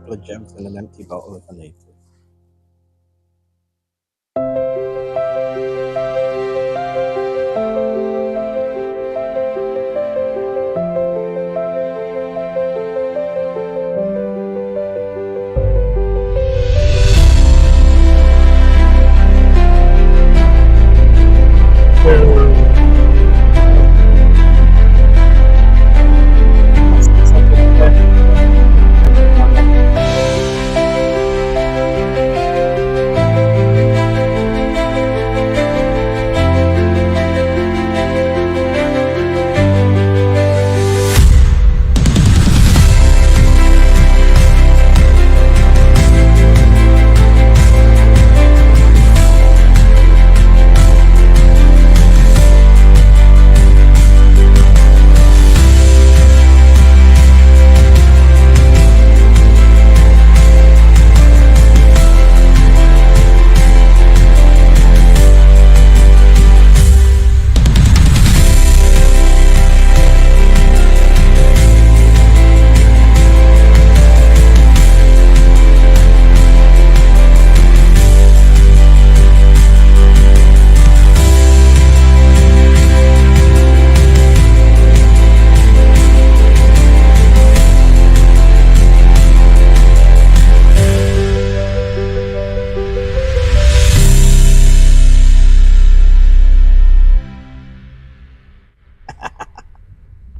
couple of gems and an empty bottle if I need to.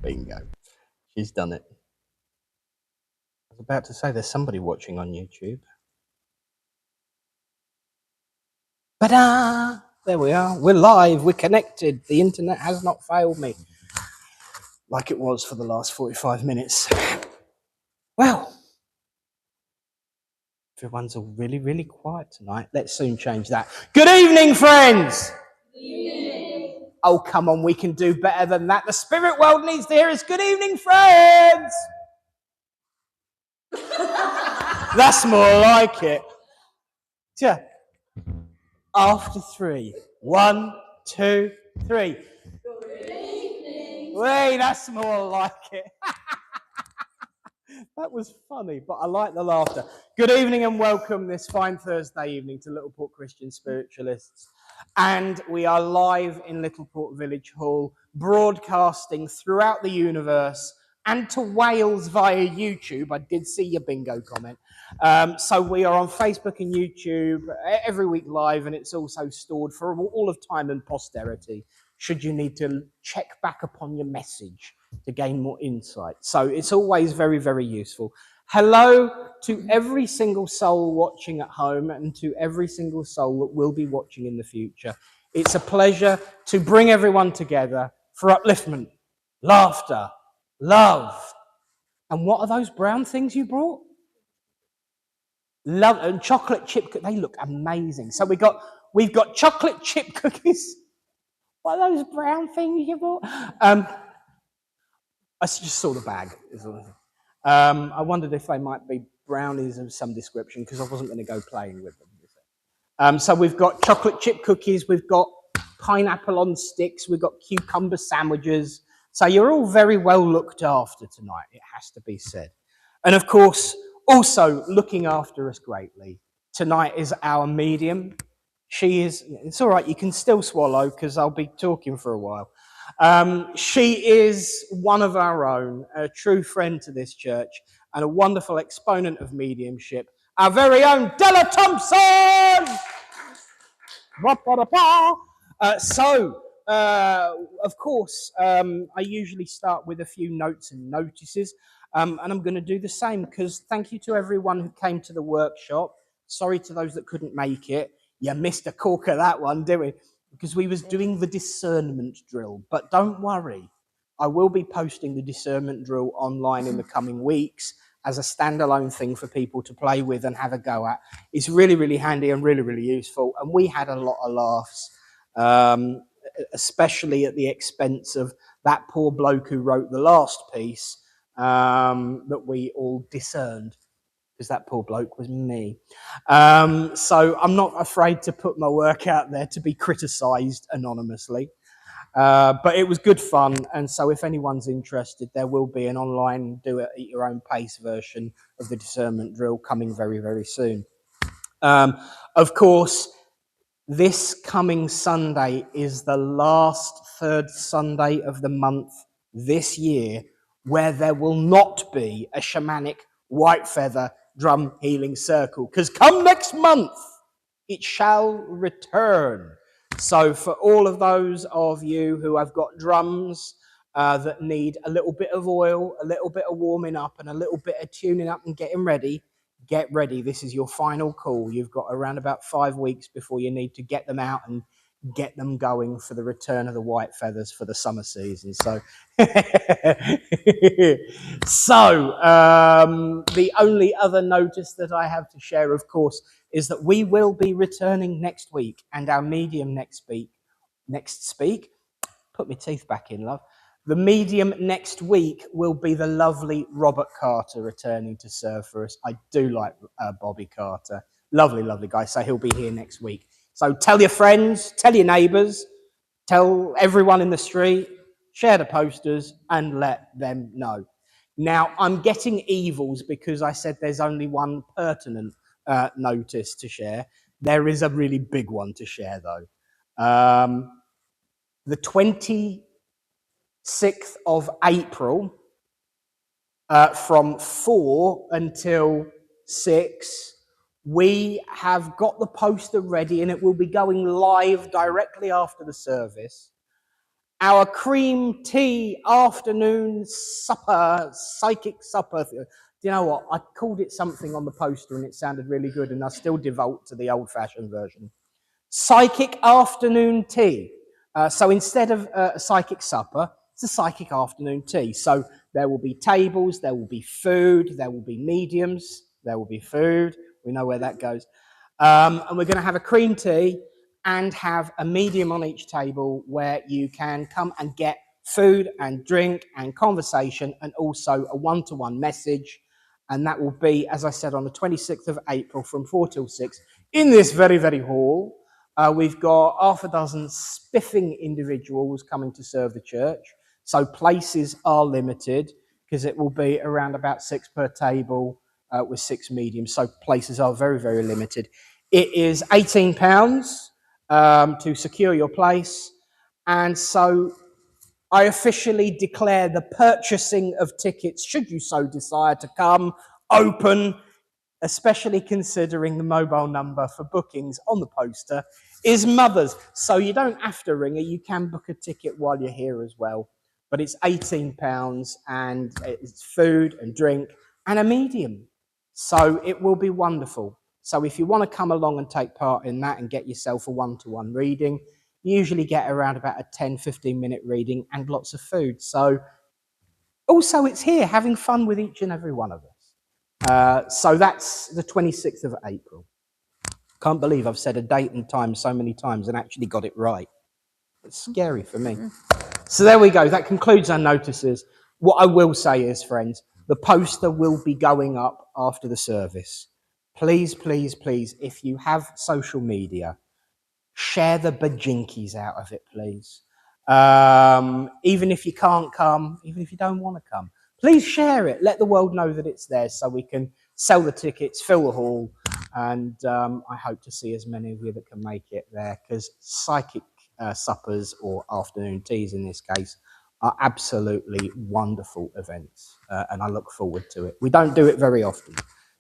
Bingo. She's done it. I was about to say there's somebody watching on YouTube. Ta-da! There we are. We're live. We're connected. The internet has not failed me like it was for the last 45 minutes. Well, everyone's all really, really quiet tonight. Let's soon change that. Good evening, friends. Good evening. Oh, come on. We can do better than that. The spirit world needs to hear us. Good evening, friends. That's more like it. Yeah. After 3. 1, 2, 3. Good evening. Wait, that's more like it. That was funny, but I like the laughter. Good evening and welcome this fine Thursday evening to Littleport Christian Spiritualists. And we are live in Littleport Village Hall, broadcasting throughout the universe and to Wales via YouTube. I did see your bingo comment. So we are on Facebook and YouTube every week live, and it's also stored for all of time and posterity, should you need to check back upon your message to gain more insight. So it's always very, very useful. Hello to every single soul watching at home and to every single soul that will be watching in the future. It's a pleasure to bring everyone together for upliftment, laughter, love. And what are those brown things you brought? Love and chocolate chip cookies. They look amazing. So we've got chocolate chip cookies. What are those brown things you brought? I just saw the bag. I wondered if they might be brownies of some description because I wasn't going to go playing with them. So we've got chocolate chip cookies, we've got pineapple on sticks, we've got cucumber sandwiches. So you're all very well looked after tonight, it has to be said. And of course, also looking after us greatly tonight is our medium. She is, it's all right, you can still swallow because I'll be talking for a while. She is one of our own, a true friend to this church, and a wonderful exponent of mediumship, our very own Della Thompson! Of course, I usually start with a few notes and notices, and I'm going to do the same because thank you to everyone who came to the workshop. Sorry to those that couldn't make it. You missed a corker that one, didn't we? Because we was doing the discernment drill. But don't worry, I will be posting the discernment drill online in the coming weeks as a standalone thing for people to play with and have a go at. It's really, really handy and really, really useful. And we had a lot of laughs, especially at the expense of that poor bloke who wrote the last piece that we all discerned. Because that poor bloke was me. So I'm not afraid to put my work out there to be criticised anonymously. But it was good fun, and so if anyone's interested, there will be an online do-it-at-your-own-pace version of the discernment drill coming very, very soon. Of course, this coming Sunday is the last third Sunday of the month this year where there will not be a shamanic white feather drum healing circle, because come next month it shall return. So for all of those of you who have got drums that need a little bit of oil, a little bit of warming up, and a little bit of tuning up and getting ready, get ready. This is your final call. You've got around about 5 weeks before you need to get them out and get them going for the return of the white feathers for the summer season. So, the only other notice that I have to share, of course, is that we will be returning next week, and our medium next speak. Put my teeth back in, love. The medium next week will be the lovely Robert Carter returning to serve for us. I do like Bobby Carter. Lovely, lovely guy. So he'll be here next week. So tell your friends, tell your neighbours, tell everyone in the street, share the posters and let them know. Now, I'm getting evils because I said there's only one pertinent notice to share. There is a really big one to share, though. The 26th of April, from 4 until 6, we have got the poster ready and it will be going live directly after the service. Our cream tea afternoon supper, psychic supper. Do you know what? I called it something on the poster and it sounded really good, and I still devote to the old-fashioned version. Psychic afternoon tea. So instead of a psychic supper, it's a psychic afternoon tea. So there will be tables, there will be food, there will be mediums, there will be food. We know where that goes. And we're going to have a cream tea and have a medium on each table where you can come and get food and drink and conversation, and also a one-to-one message. And that will be, as I said, on the 26th of April from 4 till 6 in this very, very hall. We've got half a dozen spiffing individuals coming to serve the church. So places are limited because it will be around about 6 per table with 6 mediums. So places are very, very limited. It is £18 to secure your place. And so I officially declare the purchasing of tickets, should you so desire to come, open, especially considering the mobile number for bookings on the poster is Mother's. So you don't have to ring her. You can book a ticket while you're here as well. But it's £18 and it's food and drink and a medium. So it will be wonderful. So if you want to come along and take part in that and get yourself a one-to-one reading, you usually get around about a 10-15 minute reading and lots of food. So also it's here having fun with each and every one of us. So that's the 26th of April. Can't believe I've said a date and time so many times and actually got it right. It's scary for me. So there we go. That concludes our notices. What I will say is, friends, the poster will be going up after the service. Please, please, please, if you have social media, share the bajinkies out of it, please. Even if you can't come, even if you don't want to come, please share it. Let the world know that it's there so we can sell the tickets, fill the hall, and I hope to see as many of you that can make it there, because psychic suppers, or afternoon teas in this case, are absolutely wonderful events, and I look forward to it. We don't do it very often,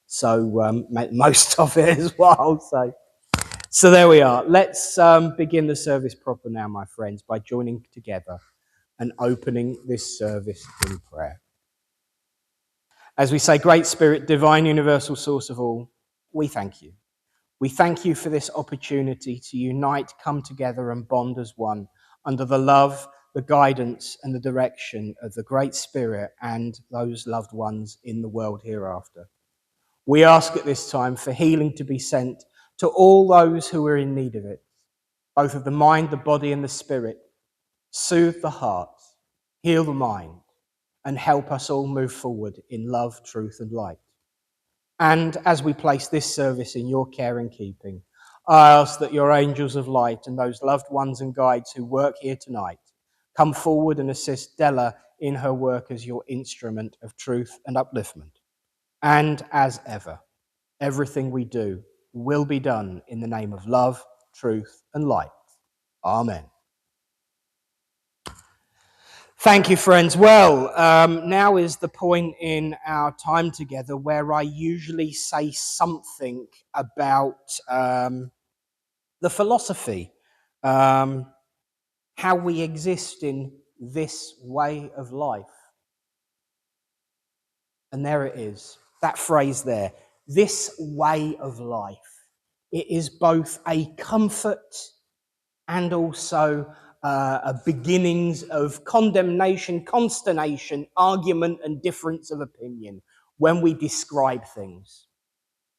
so make the most of it is what I'll say. So there we are. Let's begin the service proper now, my friends, by joining together and opening this service in prayer. As we say, Great Spirit, divine universal source of all, we thank you. We thank you for this opportunity to unite, come together and bond as one under the love, the guidance and the direction of the Great Spirit and those loved ones in the world hereafter. We ask at this time for healing to be sent to all those who are in need of it, both of the mind, the body and the spirit. Soothe the heart, heal the mind, and help us all move forward in love, truth and light. And as we place this service in your care and keeping, I ask that your angels of light and those loved ones and guides who work here tonight come forward and assist Della in her work as your instrument of truth and upliftment. And as ever, everything we do will be done in the name of love, truth, and light. Amen. Thank you, friends. Well, now is the point in our time together where I usually say something about the philosophy, how we exist in this way of life. And there it is, that phrase there, this way of life. It is both a comfort and also a beginnings of condemnation, consternation, argument, and difference of opinion when we describe things.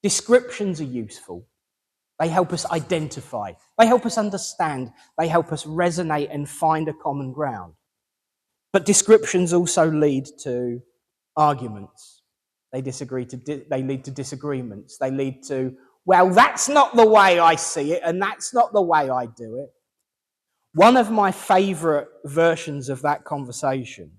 Descriptions are useful. They help us identify. They help us understand. They help us resonate and find a common ground. But descriptions also lead to arguments. They lead to disagreements. They lead to, well, that's not the way I see it, and that's not the way I do it. One of my favourite versions of that conversation,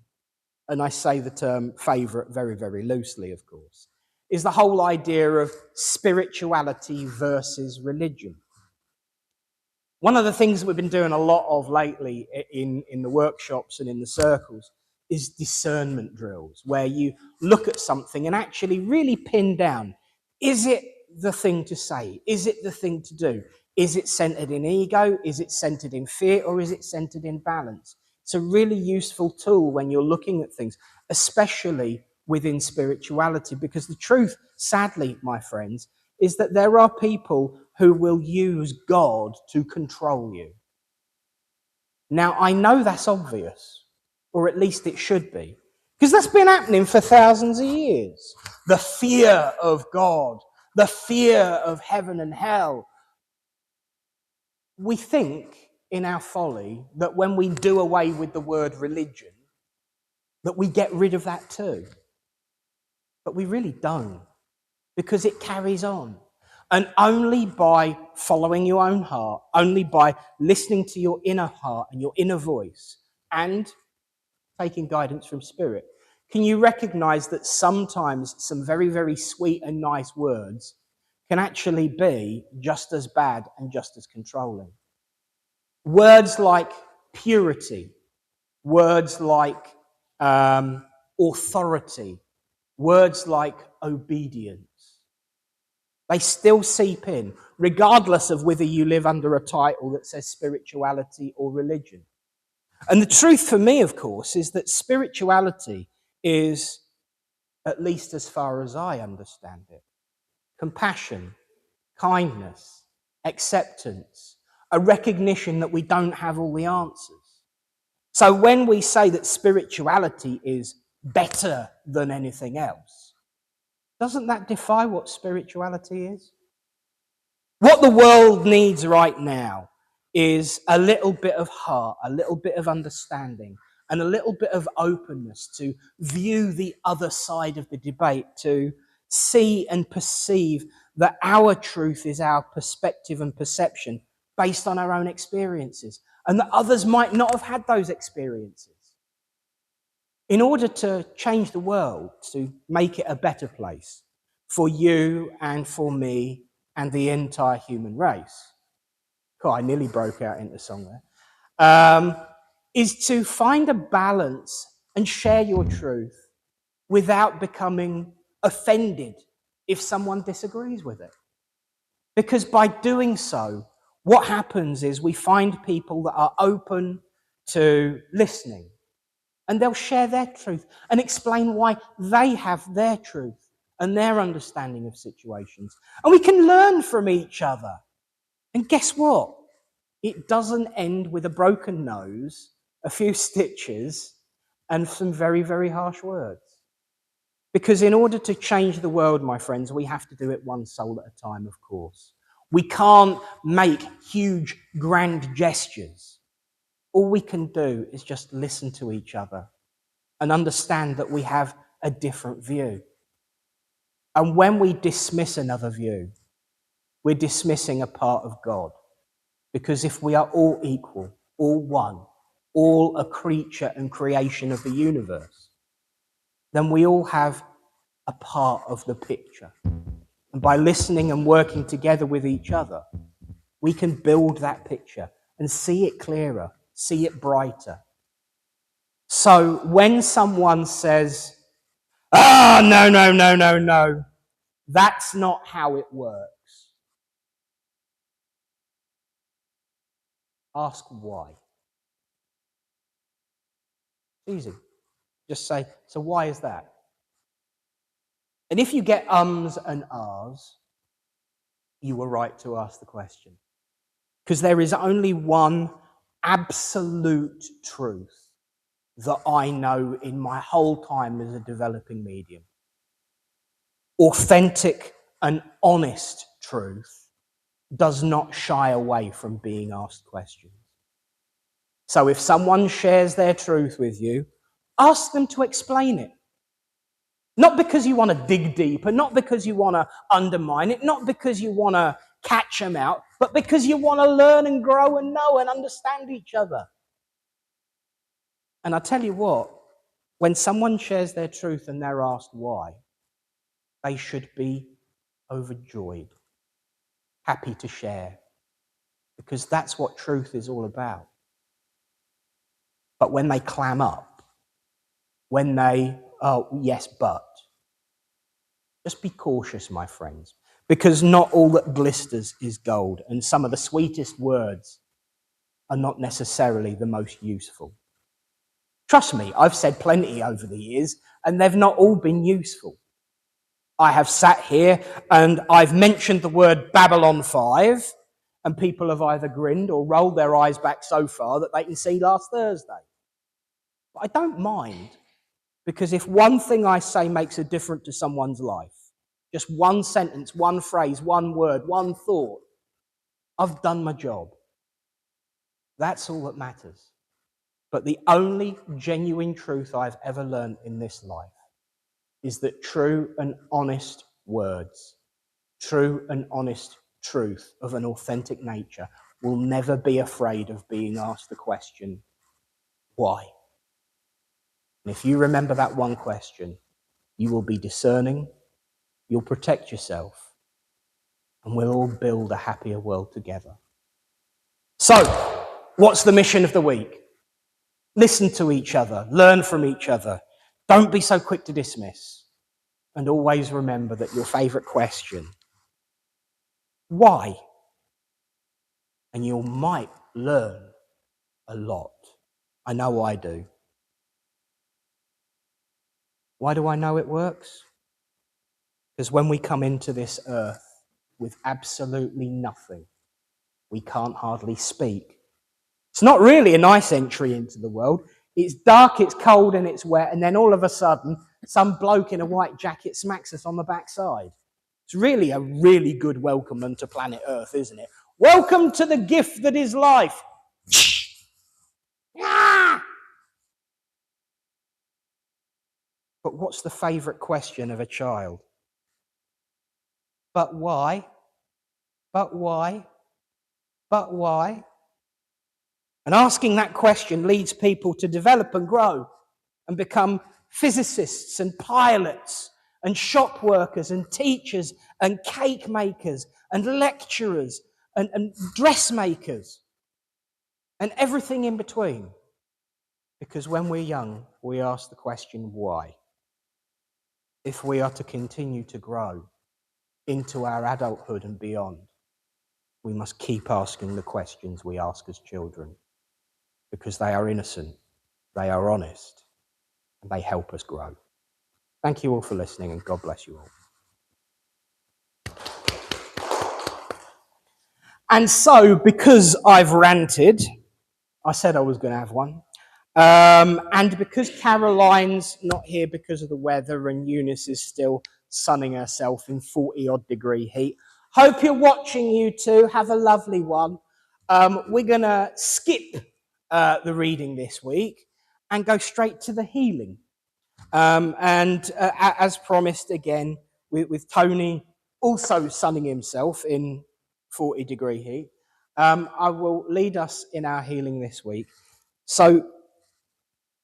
and I say the term favourite very, very loosely, of course, is the whole idea of spirituality versus religion. One of the things that we've been doing a lot of lately in the workshops and in the circles is discernment drills, where you look at something and actually really pin down, is it the thing to say? Is it the thing to do? Is it centered in ego? Is it centered in fear? Or is it centered in balance? It's a really useful tool when you're looking at things, especially within spirituality, because the truth, sadly, my friends, is that there are people who will use God to control you. Now, I know that's obvious, or at least it should be, because that's been happening for thousands of years. The fear of God, the fear of heaven and hell. We think in our folly that when we do away with the word religion, that we get rid of that too. But we really don't, because it carries on. And only by following your own heart, only by listening to your inner heart and your inner voice and taking guidance from Spirit, can you recognize that sometimes some very, very sweet and nice words can actually be just as bad and just as controlling. Words like purity, words like authority, words like obedience, they still seep in, regardless of whether you live under a title that says spirituality or religion. And the truth for me, of course, is that spirituality is, at least as far as I understand it, compassion, kindness, acceptance, a recognition that we don't have all the answers. So when we say that spirituality is better than anything else, doesn't that defy what spirituality is? What the world needs right now is a little bit of heart, a little bit of understanding, and a little bit of openness to view the other side of the debate, to see and perceive that our truth is our perspective and perception based on our own experiences, and that others might not have had those experiences. In order to change the world, to make it a better place for you and for me and the entire human race, God, I nearly broke out into song there, is to find a balance and share your truth without becoming offended if someone disagrees with it. Because by doing so, what happens is we find people that are open to listening, and they'll share their truth and explain why they have their truth and their understanding of situations. And we can learn from each other. And guess what? It doesn't end with a broken nose, a few stitches, and some very, very harsh words. Because in order to change the world, my friends, we have to do it one soul at a time, of course. We can't make huge, grand gestures. All we can do is just listen to each other and understand that we have a different view. And when we dismiss another view, we're dismissing a part of God. Because if we are all equal, all one, all a creature and creation of the universe, then we all have a part of the picture. And by listening and working together with each other, we can build that picture and see it clearer, see it brighter. So when someone says, no, that's not how it works, ask why. Easy. Just say, so why is that? And if you get ums and ahs, you were right to ask the question. Because there is only one absolute truth that I know in my whole time as a developing medium. Authentic and honest truth does not shy away from being asked questions. So if someone shares their truth with you, ask them to explain it. Not because you want to dig deeper, not because you want to undermine it, not because you want to catch them out, but because you want to learn and grow and know and understand each other. And I tell you what, when someone shares their truth and they're asked why, they should be overjoyed, happy to share, because that's what truth is all about. But when they clam up, when they, oh, yes, but, just be cautious, my friends, because not all that glisters is gold, and some of the sweetest words are not necessarily the most useful. Trust me, I've said plenty over the years, and they've not all been useful. I have sat here and I've mentioned the word Babylon 5, and people have either grinned or rolled their eyes back so far that they can see last Thursday. But I don't mind, because if one thing I say makes a difference to someone's life, just one sentence, one phrase, one word, one thought, I've done my job. That's all that matters. But the only genuine truth I've ever learned in this life is that true and honest words, true and honest truth of an authentic nature will never be afraid of being asked the question, why? And if you remember that one question, you will be discerning, you'll protect yourself, and we'll all build a happier world together. So, what's the mission of the week? Listen to each other, learn from each other. Don't be so quick to dismiss. And always remember that your favourite question, why? And you might learn a lot. I know I do. Why do I know it works? Because when we come into this earth with absolutely nothing, we can't hardly speak. It's not really a nice entry into the world. It's dark, it's cold, and it's wet, and then all of a sudden, some bloke in a white jacket smacks us on the backside. It's really a really good welcome unto planet Earth, isn't it? Welcome to the gift that is life. But what's the favourite question of a child? But why? But why? But why? And asking that question leads people to develop and grow and become physicists and pilots and shop workers and teachers and cake makers and lecturers and dressmakers and everything in between. Because when we're young, we ask the question, why? If we are to continue to grow into our adulthood and beyond, we must keep asking the questions we ask as children, because they are innocent, they are honest, and they help us grow. Thank you all for listening, and God bless you all. And so, because I've ranted, I said I was going to have one, and because Caroline's not here because of the weather and Eunice is still sunning herself in 40-odd degree heat, hope you're watching, you two. Have a lovely one. We're going to skip the reading this week and go straight to the healing. As promised again, with Tony also sunning himself in 40-degree heat, I will lead us in our healing this week. So,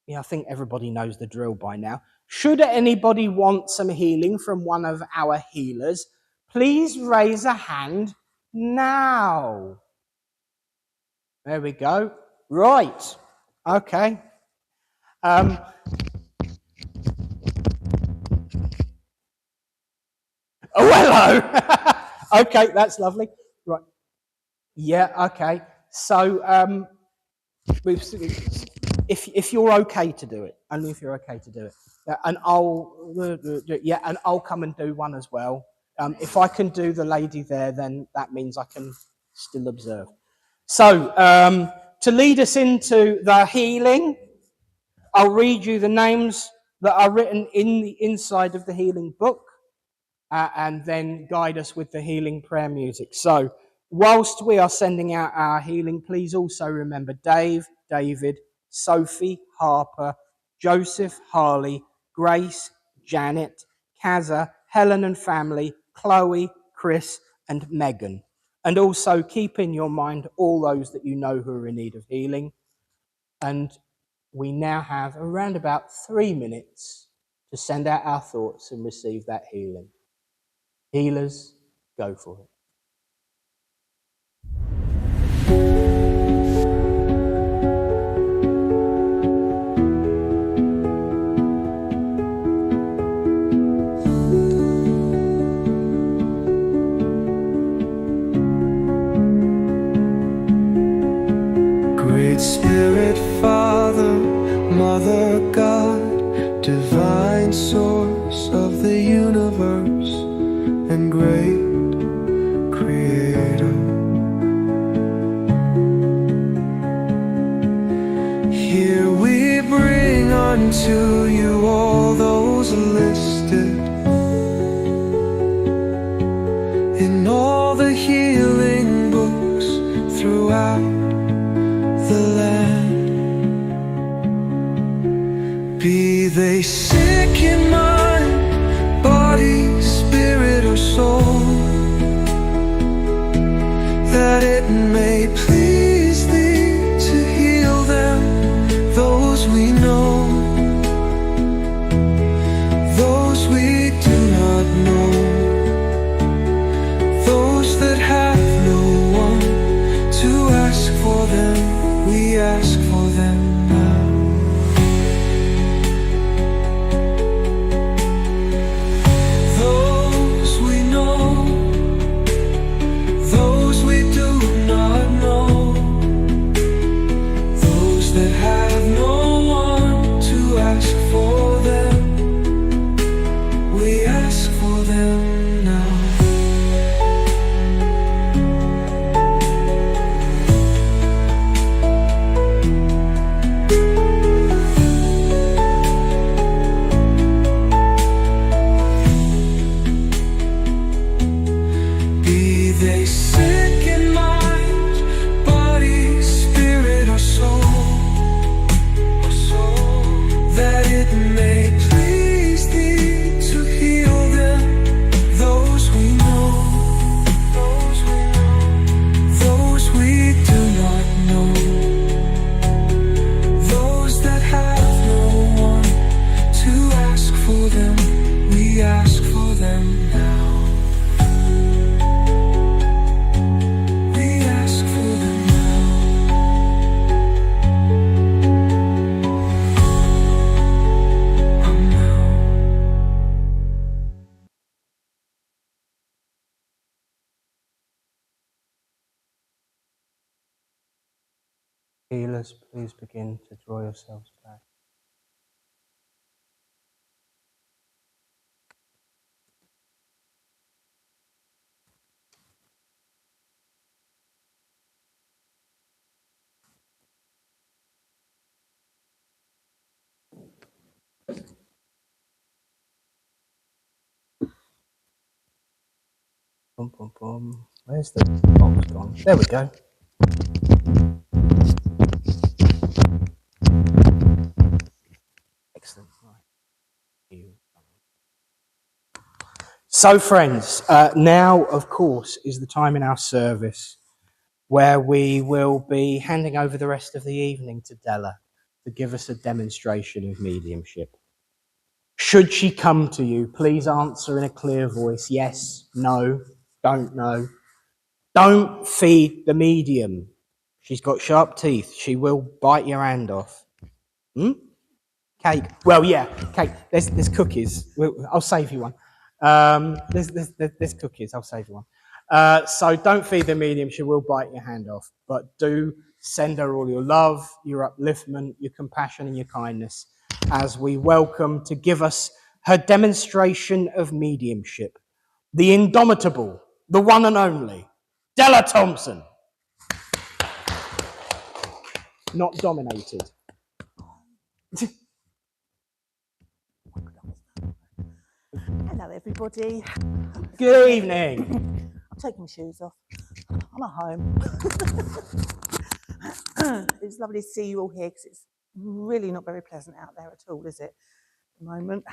yeah, I think everybody knows the drill by now. Should anybody want some healing from one of our healers, please raise a hand now. There we go. Right. Okay. Oh, hello. Okay, that's lovely. Right. Yeah, okay. So, if you're okay to do it, only if you're okay to do it, and I'll come and do one as well. If I can do the lady there, then that means I can still observe. So, to lead us into the healing, I'll read you the names that are written in the inside of the healing book, and then guide us with the healing prayer music. So, whilst we are sending out our healing, please also remember Dave, David, Sophie, Harper, Joseph, Harley, Grace, Janet, Kaza, Helen and family, Chloe, Chris, and Megan. And also keep in your mind all those that you know who are in need of healing. And we now have around about 3 minutes to send out our thoughts and receive that healing. Healers, go for it. Great Spirit, Father, Mother God, divine source of the universe and great Creator. Here we bring unto you all those listed in all the healing books throughout the land. Be they sick in mind, body, spirit, or soul, that it may please thee to heal them, those we know, those we do not know, those that have no one to ask for them. We ask for them now. Those we know, those we do not know, those that have no one to ask for them. We ask for them now. They sick in mind, body, spirit, or soul, that it may please thee to heal them, those we know, those we do not know, those that have no one to ask for them. We ask for them now. Healers, please begin to draw yourselves back. Boom, boom, boom. Where's the box gone? There we go. Excellent. Right. So, friends, now, of course, is the time in our service where we will be handing over the rest of the evening to Della to give us a demonstration of mediumship. Should she come to you, please answer in a clear voice, yes, no, don't know. Don't feed the medium. She's got sharp teeth. She will bite your hand off. Cake. Well, yeah, cake. There's cookies. I'll save you one. There's cookies. I'll save you one. So don't feed the medium. She will bite your hand off. But do send her all your love, your upliftment, your compassion, and your kindness as we welcome to give us her demonstration of mediumship. The indomitable, the one and only, Della Thompson. Not dominated. Hello, everybody. Good evening. I'm taking my shoes off. I'm at home. It's lovely to see you all here because it's really not very pleasant out there at all, is it? At the moment.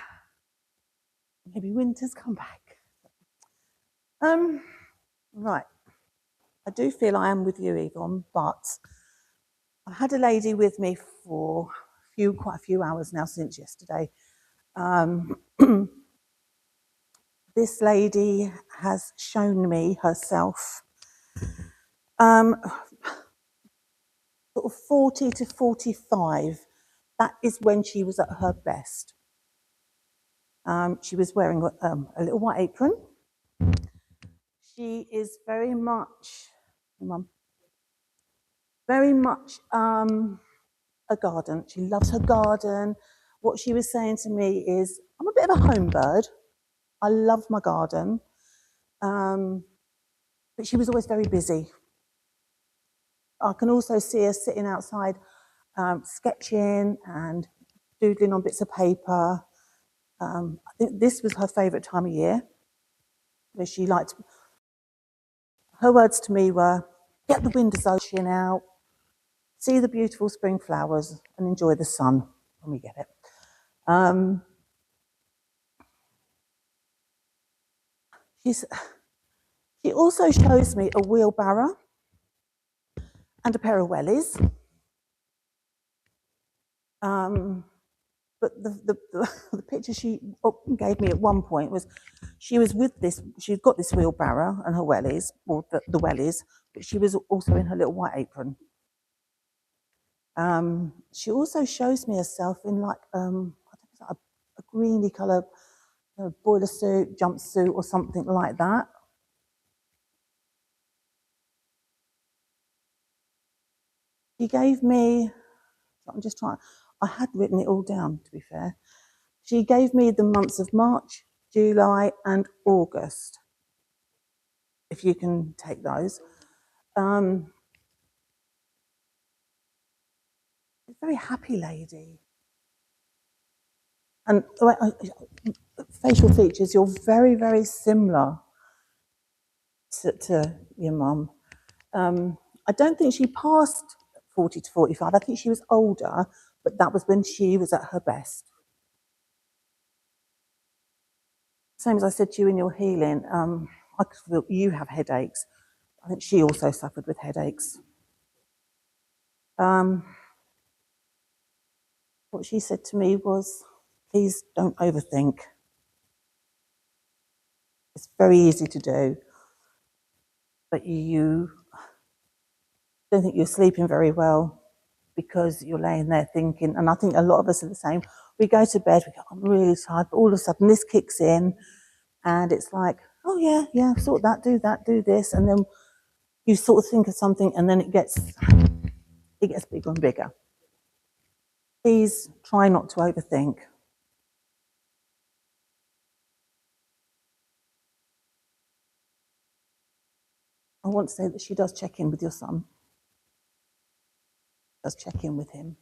Maybe winter's come back. Right. I do feel I am with you, Yvonne, but I've had a lady with me for quite a few hours now since yesterday. This lady has shown me herself sort of 40 to 45. That is when she was at her best. She was wearing a little white apron. She is very much, a garden. She loves her garden. What she was saying to me is, I'm a bit of a home bird. I love my garden. But she was always very busy. I can also see her sitting outside sketching and doodling on bits of paper. I think this was her favourite time of year, where she liked. Her words to me were, get the windows open out, see the beautiful spring flowers and enjoy the sun when we get it. She also shows me a wheelbarrow and a pair of wellies. But the picture she gave me at one point was she was with this, she'd got this wheelbarrow and her wellies, or the wellies, but she was also in her little white apron. She also shows me herself in like, I think it's like a greeny colour boiler suit, jumpsuit or something like that. She gave me, I'm just trying, I had written it all down to be fair. She gave me the months of March, July and August, if you can take those. A very happy lady. And facial features, you're very, very similar to your mum. I don't think she passed 40 to 45. I think she was older, but that was when she was at her best. Same as I said to you in your healing, I feel you have headaches. I think she also suffered with headaches. What she said to me was, please don't overthink. It's very easy to do, but you don't think you're sleeping very well because you're laying there thinking, and I think a lot of us are the same. We go to bed, we go, I'm really tired, but all of a sudden this kicks in and it's like, oh yeah, sort that, do this. And then you sort of think of something and then it gets bigger and bigger. Please try not to overthink. I want to say that she does check in with your son. Does check in with him.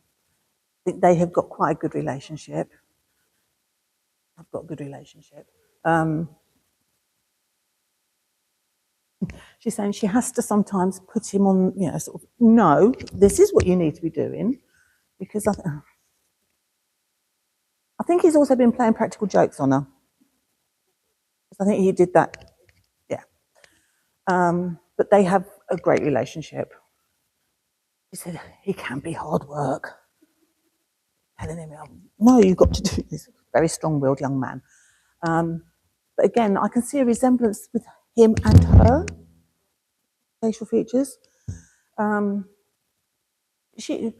I think they have got quite a good relationship. I've got a good relationship. She's saying she has to sometimes put him on, sort of, no, this is what you need to be doing. Because I think he's also been playing practical jokes on her. I think he did that, yeah. But they have a great relationship. She said, he can be hard work. Telling him, no, you've got to do this. Very strong-willed young man. But again, I can see a resemblance with him and her facial features. Because she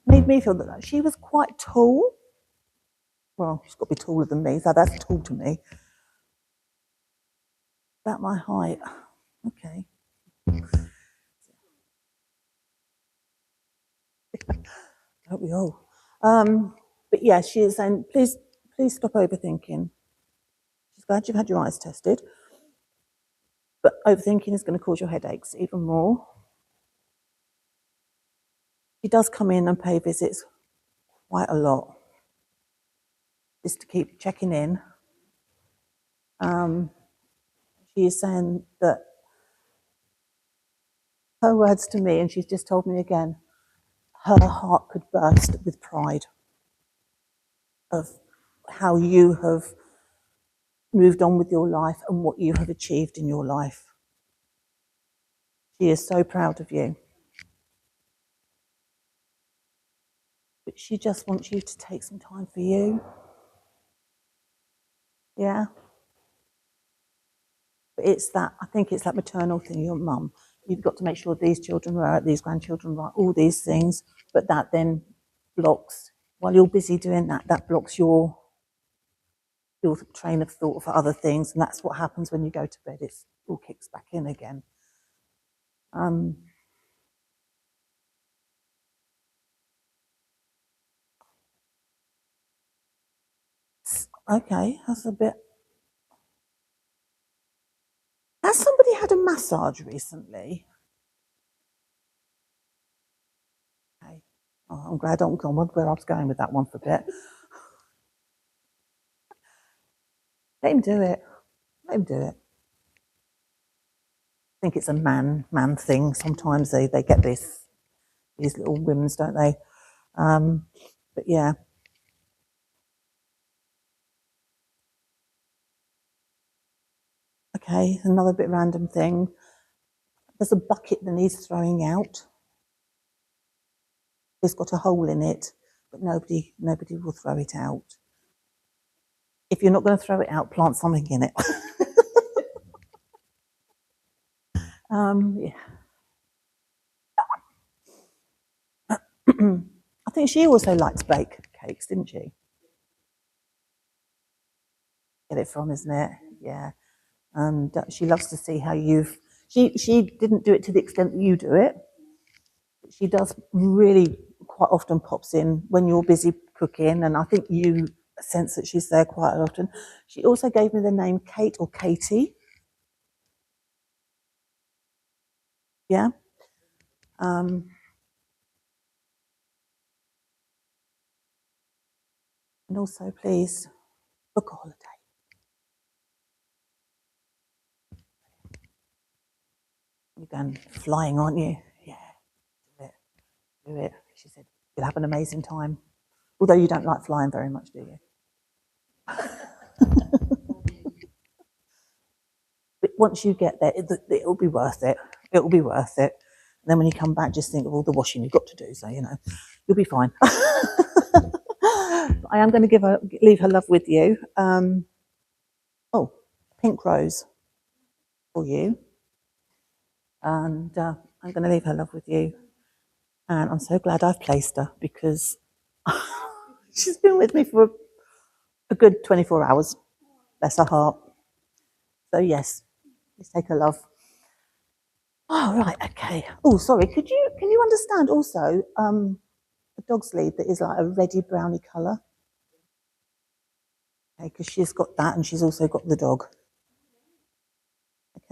made me feel that she was quite tall. Well, she's got to be taller than me, so that's tall to me. About my height. Okay. Don't we all? But yeah, she is saying, please stop overthinking. She's glad you've had your eyes tested. But overthinking is going to cause your headaches even more. She does come in and pay visits quite a lot, just to keep checking in. She is saying that her words to me, and she's just told me again, her heart could burst with pride of how you have moved on with your life and what you have achieved in your life. She is so proud of you. But she just wants you to take some time for you. Yeah? But it's that, I think it's that maternal thing, your mum. You've got to make sure these children are right, these grandchildren are right, all these things. But that then blocks, while you're busy doing that, that blocks your train of thought for other things. And that's what happens when you go to bed. It all kicks back in again. Okay, that's a bit. Has somebody had a massage recently? Okay. Oh, I'm glad I don't know where I was going with that one for a bit. Let him do it. Let him do it. I think it's a man thing. Sometimes they get these little whims, don't they? But yeah. Okay, another bit random thing. There's a bucket that needs throwing out. It's got a hole in it, but nobody will throw it out. If you're not going to throw it out, plant something in it. Yeah. I think she also liked to bake cakes, didn't she? Get it from, isn't it? Yeah. And she loves to see how you've. She didn't do it to the extent that you do it. She does really quite often pops in when you're busy cooking, and I think you sense that she's there quite often. She also gave me the name Kate or Katie. Yeah. And also, please book a holiday. You're going flying, aren't you? Yeah. Do it. She said, you'll have an amazing time. Although you don't like flying very much, do you? But once you get there, it'll be worth it. It'll be worth it. And then when you come back, just think of all the washing you've got to do. So, you'll be fine. I am going to leave her love with you. Pink rose for you. And I'm going to leave her love with you. And I'm so glad I've placed her because she's been with me for a good 24 hours. Bless her heart. So yes, let's take her love. Oh, right, okay. Oh, sorry, can you understand also a dog sleeve that is like a reddy browny colour? Okay, because she's got that and she's also got the dog.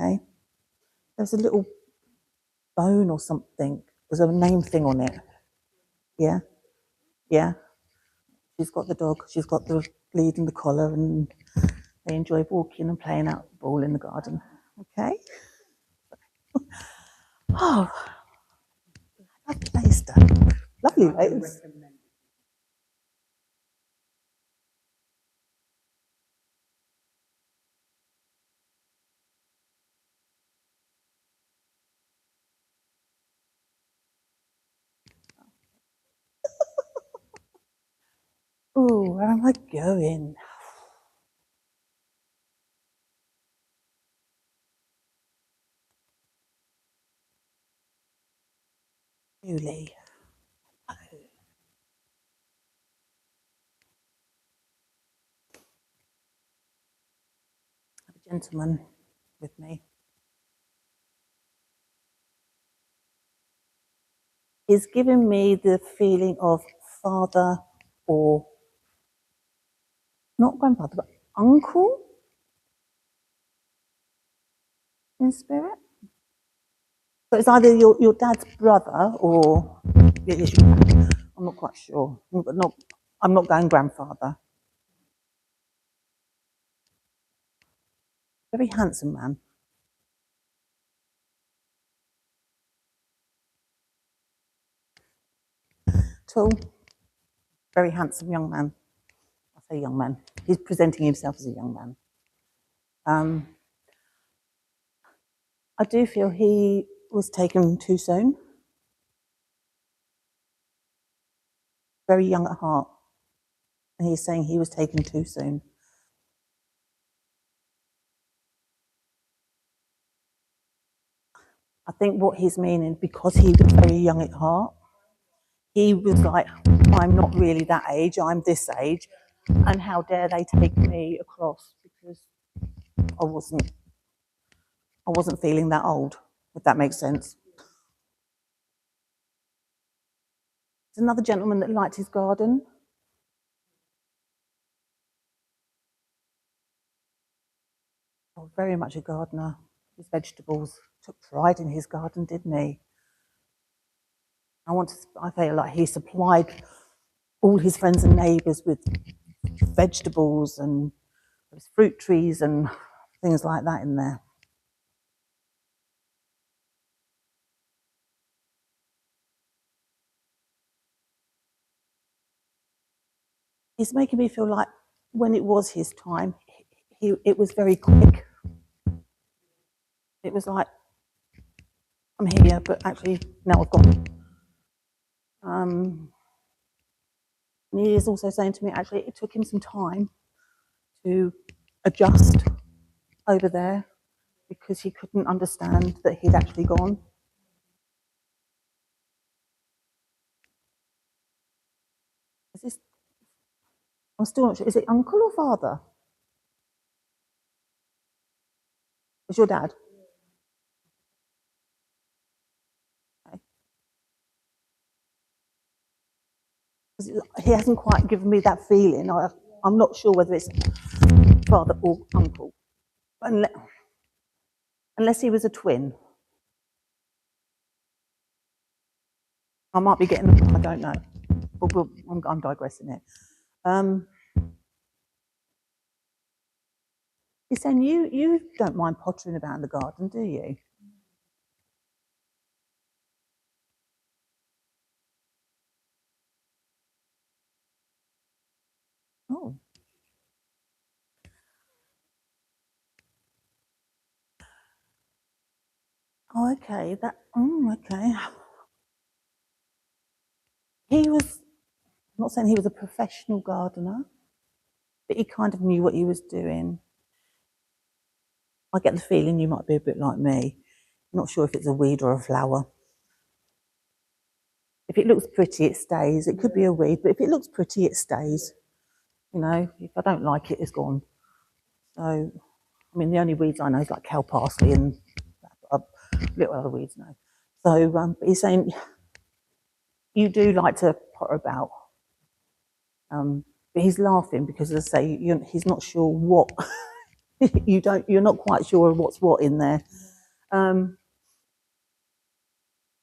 Okay. There's a little bone or something. There's a name thing on it. Yeah. Yeah. She's got the dog. She's got the lead and the collar, and they enjoy walking and playing out the ball in the garden. Okay. Oh, I've placed her. Lovely legs. Oh, where am I going? Julie. Oh. I have a gentleman with me. He's giving me the feeling of father or not grandfather, but uncle in spirit. So it's either your dad's brother or it is your dad. I'm not quite sure. I'm not going grandfather. Very handsome man. Tall, very handsome young man. I say young man. He's presenting himself as a young man. I do feel he was taken too soon. Very young at heart. And he's saying he was taken too soon. I think what he's meaning, because he was very young at heart, he was like, I'm not really that age, I'm this age, and how dare they take me across because I wasn't feeling that old, if that makes sense. There's another gentleman that liked his garden. Oh, very much a gardener. His vegetables, took pride in his garden, didn't he? I feel like he supplied all his friends and neighbours with vegetables, and there was fruit trees and things like that in there. He's making me feel like when it was his time, it was very quick. It was like, I'm here, but actually now I've gone. And he is also saying to me, actually, it took him some time to adjust over there because he couldn't understand that he'd actually gone. Is this? I'm still not sure. Is it uncle or father? It's your dad. Okay. He hasn't quite given me that feeling. I'm not sure whether it's father or uncle, unless he was a twin. I might be getting. I don't know. But I'm digressing here. He's saying you don't mind pottering about in the garden, do you? Oh. Oh, okay. Okay. He was. I'm not saying he was a professional gardener, but he kind of knew what he was doing. I get the feeling you might be a bit like me. I'm not sure if it's a weed or a flower. If it looks pretty, it stays. It could be a weed, but if it looks pretty, it stays. You know, if I don't like it, it's gone. So, I mean, the only weeds I know is like cow parsley and little other weeds now. So, but he's saying you do like to potter about. But he's laughing because, as I say, he's not sure what you're not quite sure what's what in there.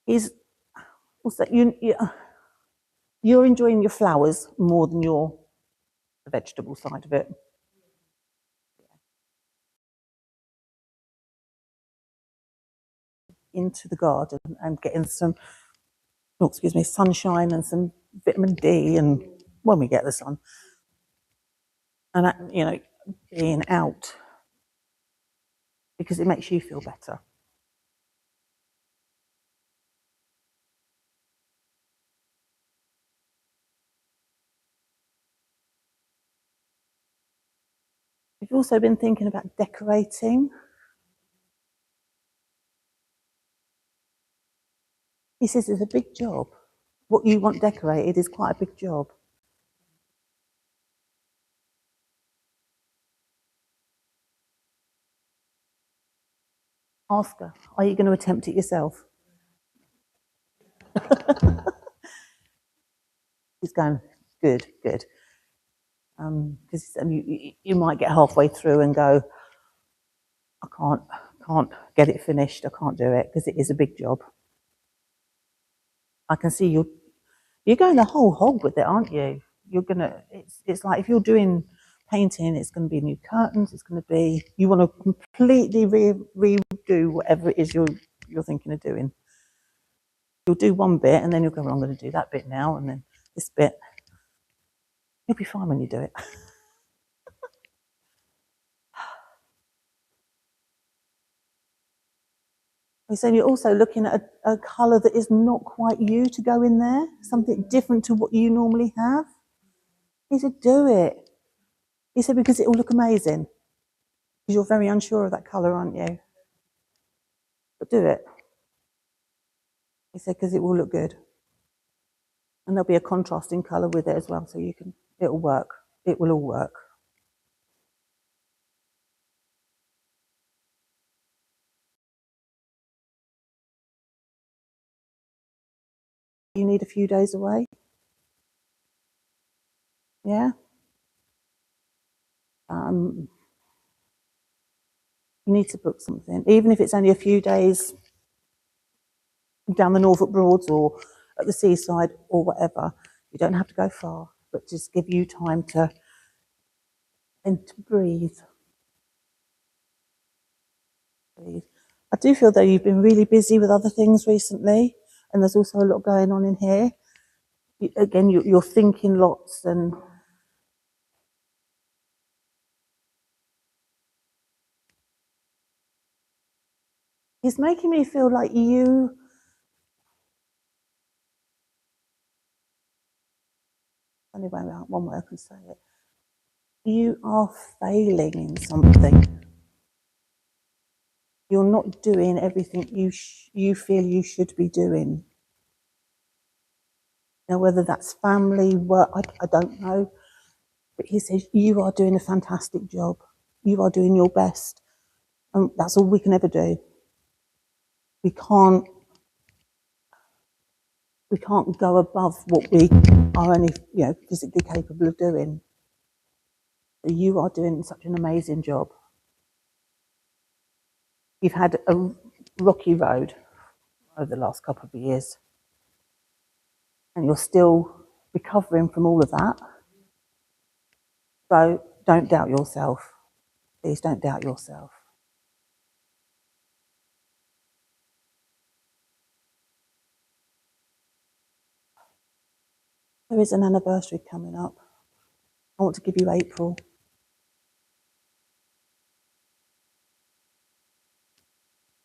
He's also you're enjoying your flowers more than your vegetable side of it. Into the garden and getting some, sunshine and some vitamin D, and when we get the sun, and that, being out because it makes you feel better. You've also been thinking about decorating. He says it's a big job. What you want decorated is quite a big job. Ask her, are you going to attempt it yourself? He's going, good, good. Because you might get halfway through and go, I can't get it finished. I can't do it because it is a big job. I can see you're going the whole hog with it, aren't you? It's like if you're doing painting, it's going to be new curtains. It's going to be, you want to completely redo whatever it is you're thinking of doing. You'll do one bit and then you'll go, well, I'm going to do that bit now and then this bit. You'll be fine when you do it. So you're also looking at a colour that is not quite you to go in there, something different to what you normally have. He said, do it. He said, because it will look amazing. Because you're very unsure of that colour, aren't you? But do it. He said, because it will look good. And there'll be a contrasting colour with it as well, so it'll work. It will all work. You need a few days away? Yeah? You need to book something, even if it's only a few days down the Norfolk Broads or at the seaside or whatever. You don't have to go far, but just give you time to breathe. Breathe. I do feel though you've been really busy with other things recently, and there's also a lot going on in here. Again, you're thinking lots, and it's making me feel like you. Only one way I can say it. You are failing in something. You're not doing everything you feel you should be doing. Now, whether that's family, work, I don't know. But he says, you are doing a fantastic job. You are doing your best. And that's all we can ever do. We can't go above what we are only, physically capable of doing. You are doing such an amazing job. You've had a rocky road over the last couple of years, and you're still recovering from all of that. So don't doubt yourself. Please don't doubt yourself. There is an anniversary coming up. I want to give you April.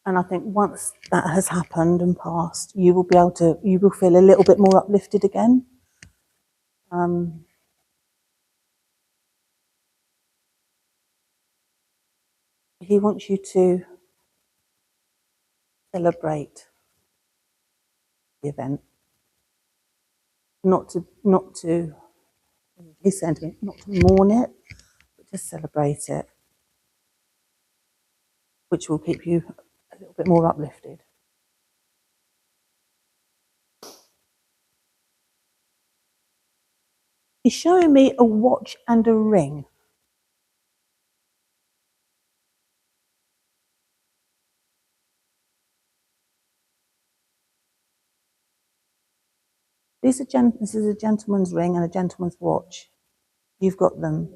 And I think once that has happened and passed, you will feel a little bit more uplifted again. He wants you to celebrate the event. Not to, he's saying to me, not to mourn it, but to celebrate it, which will keep you a little bit more uplifted. He's showing me a watch and a ring. This is a gentleman's ring and a gentleman's watch. You've got them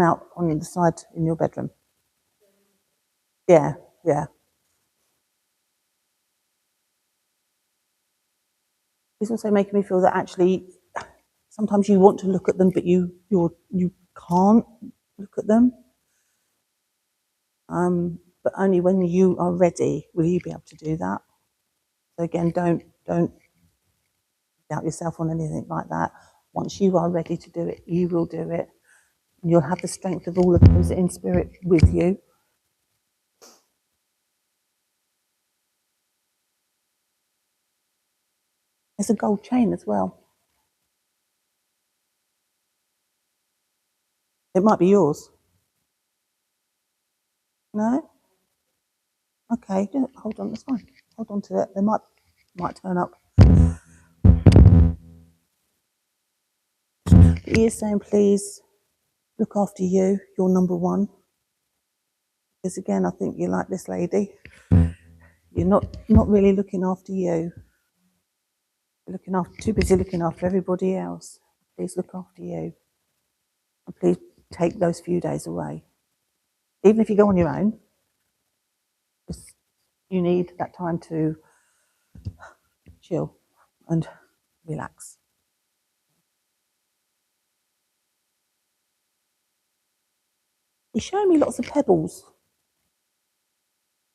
out on the side in your bedroom. Yeah. He's also making me feel that actually sometimes you want to look at them, but you can't look at them. But only when you are ready will you be able to do that. So again, don't doubt yourself on anything like that. Once you are ready to do it, you will do it. And you'll have the strength of all of those in spirit with you. There's a gold chain as well. It might be yours. No? Okay, hold on, that's fine. Hold on to it. They might turn up. He is saying, please look after you. You're number one. Because again, I think you're like this lady. You're not really looking after you. You're too busy looking after everybody else. Please look after you. And please take those few days away. Even if you go on your own, you need that time to chill and relax. He's showing me lots of pebbles.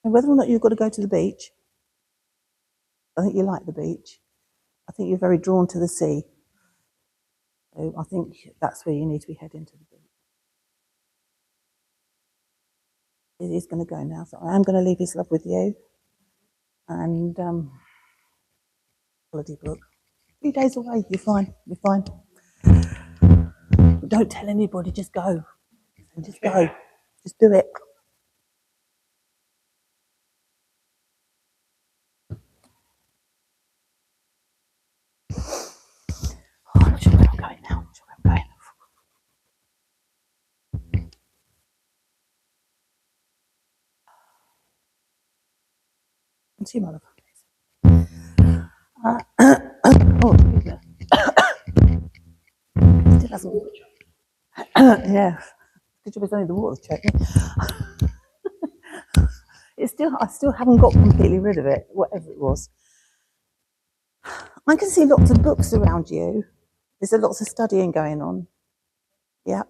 And whether or not you've got to go to the beach, I think you like the beach. I think you're very drawn to the sea. So I think that's where you need to be heading, to the beach. It is going to go now, so I am going to leave his love with you. And holiday book. 3 days away, you're fine. You're fine. But don't tell anybody. Just go. Just go. Just do it. Oh, I'm not sure where I'm going now. I'm not sure where I'm going. And see you, my love. Oh, excuse me. Still hasn't. Yeah. Good job it's only the water's checking. I still haven't got completely rid of it, whatever it was. I can see lots of books around you. There's lots of studying going on. Yeah.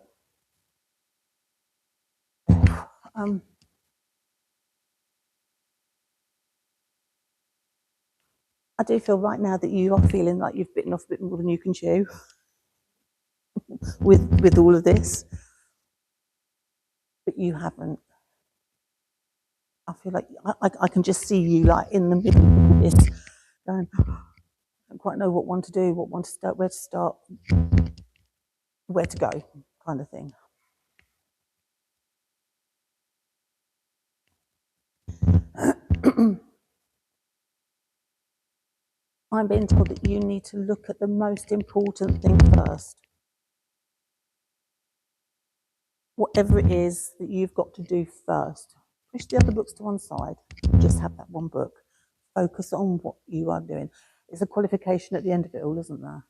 I do feel right now that you are feeling like you've bitten off a bit more than you can chew with all of this, but you haven't. I feel like I can just see you like in the middle of this, going, I don't quite know what one to do, what one to start, where to go, kind of thing. I'm being told that you need to look at the most important thing first. Whatever it is that you've got to do first. Push the other books to one side. Just have that one book. Focus on what you are doing. There's a qualification at the end of it all, isn't there?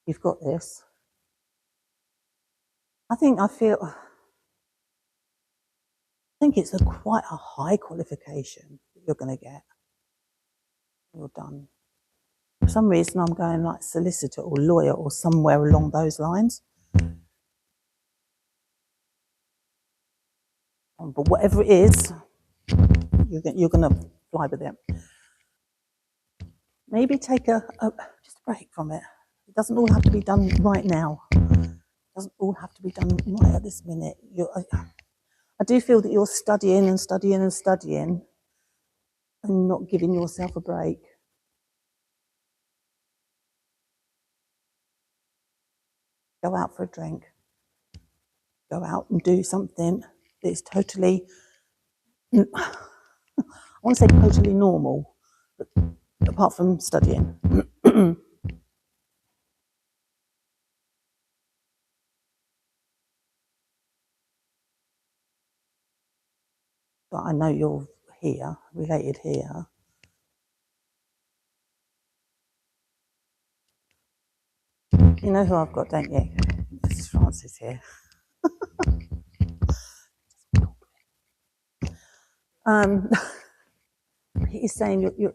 You've got this. I think it's quite a high qualification that you're going to get. You're done. For some reason, I'm going like solicitor or lawyer or somewhere along those lines. But whatever it is, you're going to fly with it. Maybe take just a break from it. It doesn't all have to be done right now. It doesn't all have to be done right at this minute. I do feel that you're studying and studying and studying and not giving yourself a break. Go out for a drink. Go out and do something that is totally, I want to say totally normal, but apart from studying. But I know you're here, related here. You know who I've got, don't you? Mrs. Francis here. He's saying you're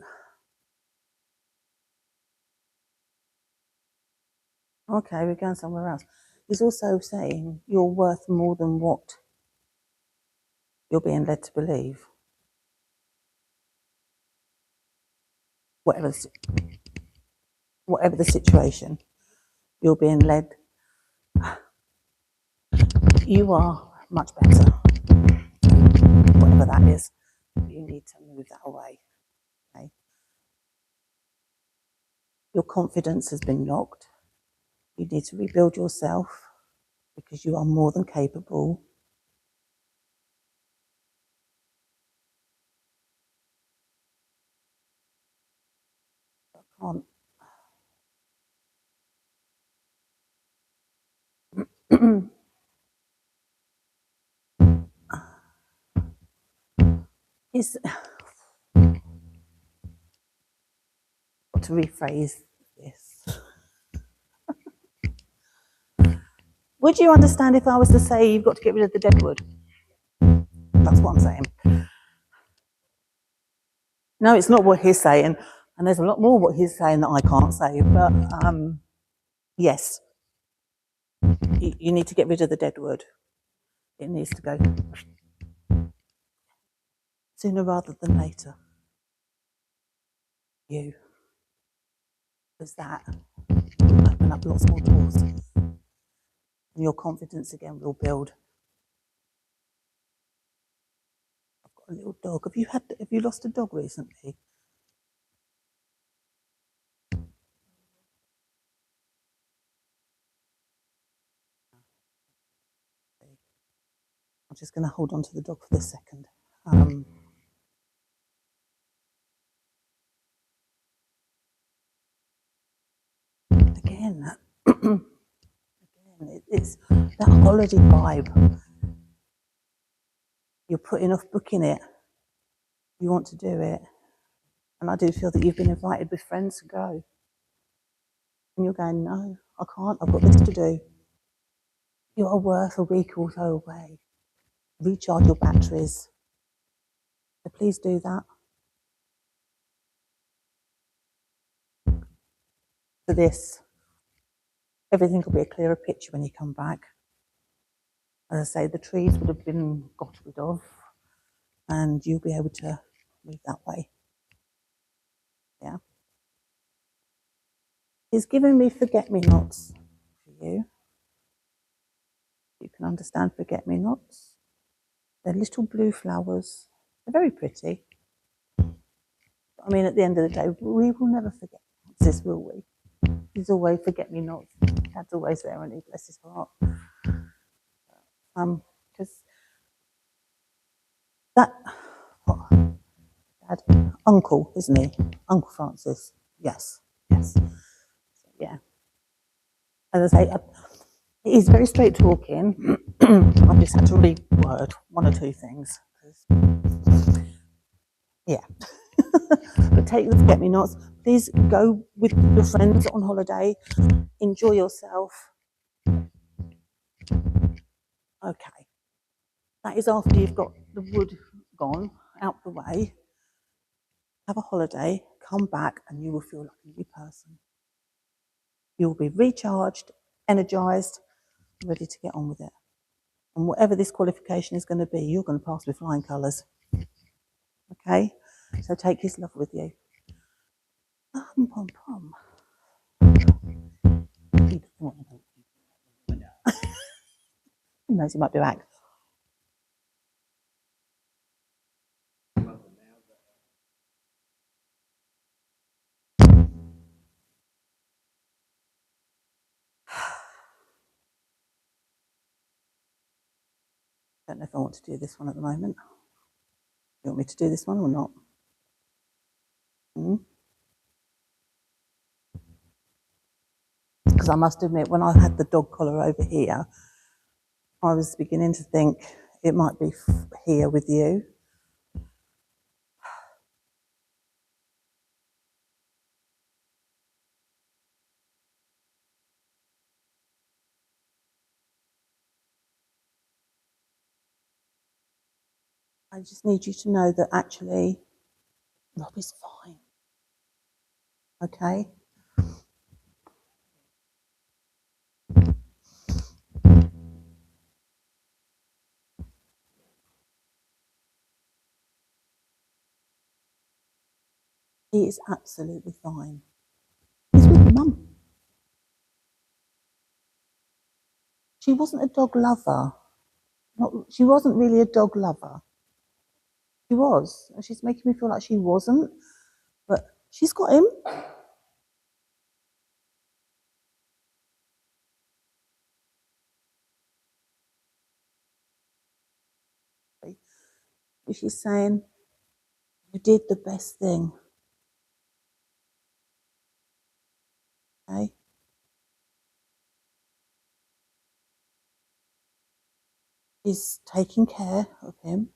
okay, we're going somewhere else. He's also saying you're worth more than what you're being led to believe. Whatever the situation, you're being led You are much better, whatever that is. You need to move that away. Okay? Your confidence has been knocked. You need to rebuild yourself because you are more than capable. I can't. Is to rephrase this. Would you understand if I was to say you've got to get rid of the dead wood? That's what I'm saying. No, it's not what he's saying, and there's a lot more what he's saying that I can't say. But yes, you need to get rid of the dead wood. It needs to go sooner rather than later. You, because that will open up lots more doors, and your confidence again will build. I've got a little dog. Have you lost a dog recently? I'm just going to hold on to the dog for this second. Again, it's that holiday vibe. You're putting off booking it. You want to do it. And I do feel that you've been invited with friends to go. And you're going, no, I can't. I've got this to do. You are worth a week or so away. Recharge your batteries. So please do that. For this, everything will be a clearer picture when you come back. As I say, the trees would have been got rid of, and you'll be able to move that way. Yeah. He's given me forget-me-nots for you. You can understand forget-me-nots. They're little blue flowers. They're very pretty. I mean, at the end of the day, we will never forget this, will we? He's always forget-me-nots. Dad's always there, and he bless his heart. Because that Dad, Uncle, isn't he? Uncle Francis. Yes. Yeah. As I say, he's very straight talking. I've just had to reword one or two things. Yeah. But take the forget-me-nots. Please go with your friends on holiday. Enjoy yourself. Okay. That is after you've got the wood gone, out the way. Have a holiday, come back, and you will feel like a new person. You will be recharged, energized, ready to get on with it. And whatever this qualification is going to be, you're going to pass with flying colours. Okay? So take his love with you. Pom pom. Who knows, he might be back. I don't know if I want to do this one at the moment. You want me to do this one or not? Because I must admit, when I had the dog collar over here, I was beginning to think it might be here with you. I just need you to know that actually Rob is fine. Okay? He is absolutely fine. He's with Mum. She wasn't a dog lover. She wasn't really a dog lover. She was. And she's making me feel like she wasn't. But she's got him. She's saying, you did the best thing. Okay? She's taking care of him.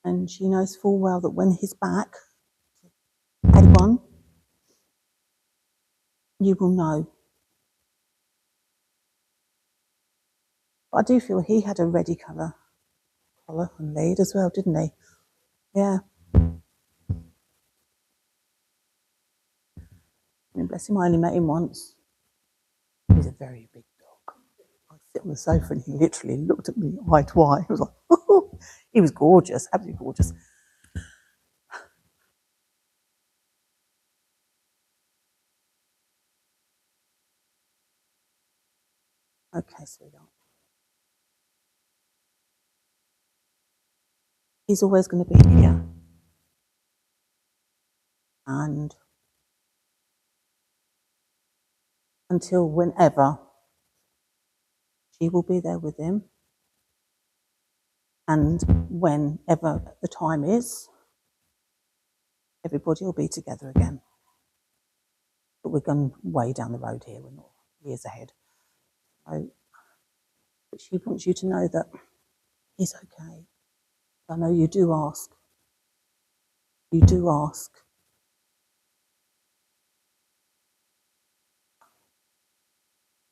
And she knows full well that when he's back, everyone, you will know. But I do feel he had a ready collar and lead as well, didn't he? Yeah. I mean, bless him, I only met him once. He's a very big dog. I sit on the sofa and he literally looked at me eye to eye. He was like, oh, he was gorgeous, absolutely gorgeous. Okay, sweetheart. He's always going to be here. And until whenever, she will be there with him. And whenever the time is, everybody will be together again. But we're going way down the road here. We're not years ahead. So, but she wants you to know that he's okay. I know you do ask. You do ask.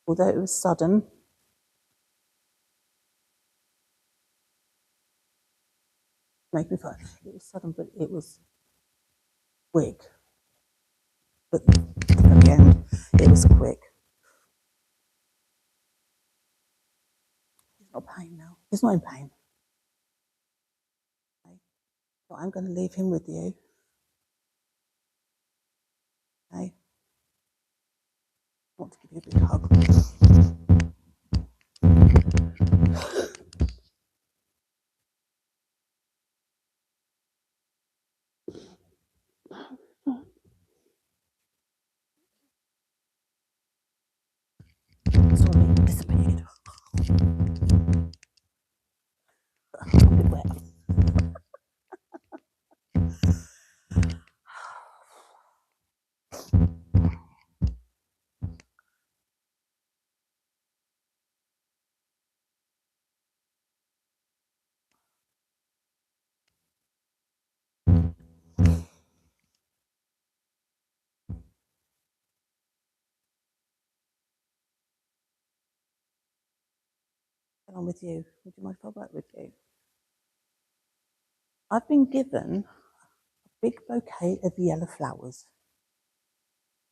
Although it was sudden, make me feel it was sudden, but it was quick. But at the end, it was quick. He's not pain now. He's not in pain. Okay. So I'm going to leave him with you. Okay. I want to give you a big hug. Sorry, it disappeared. I'm a bit wet. Get on with you. Would you mind if I work with you? I've been given a big bouquet of yellow flowers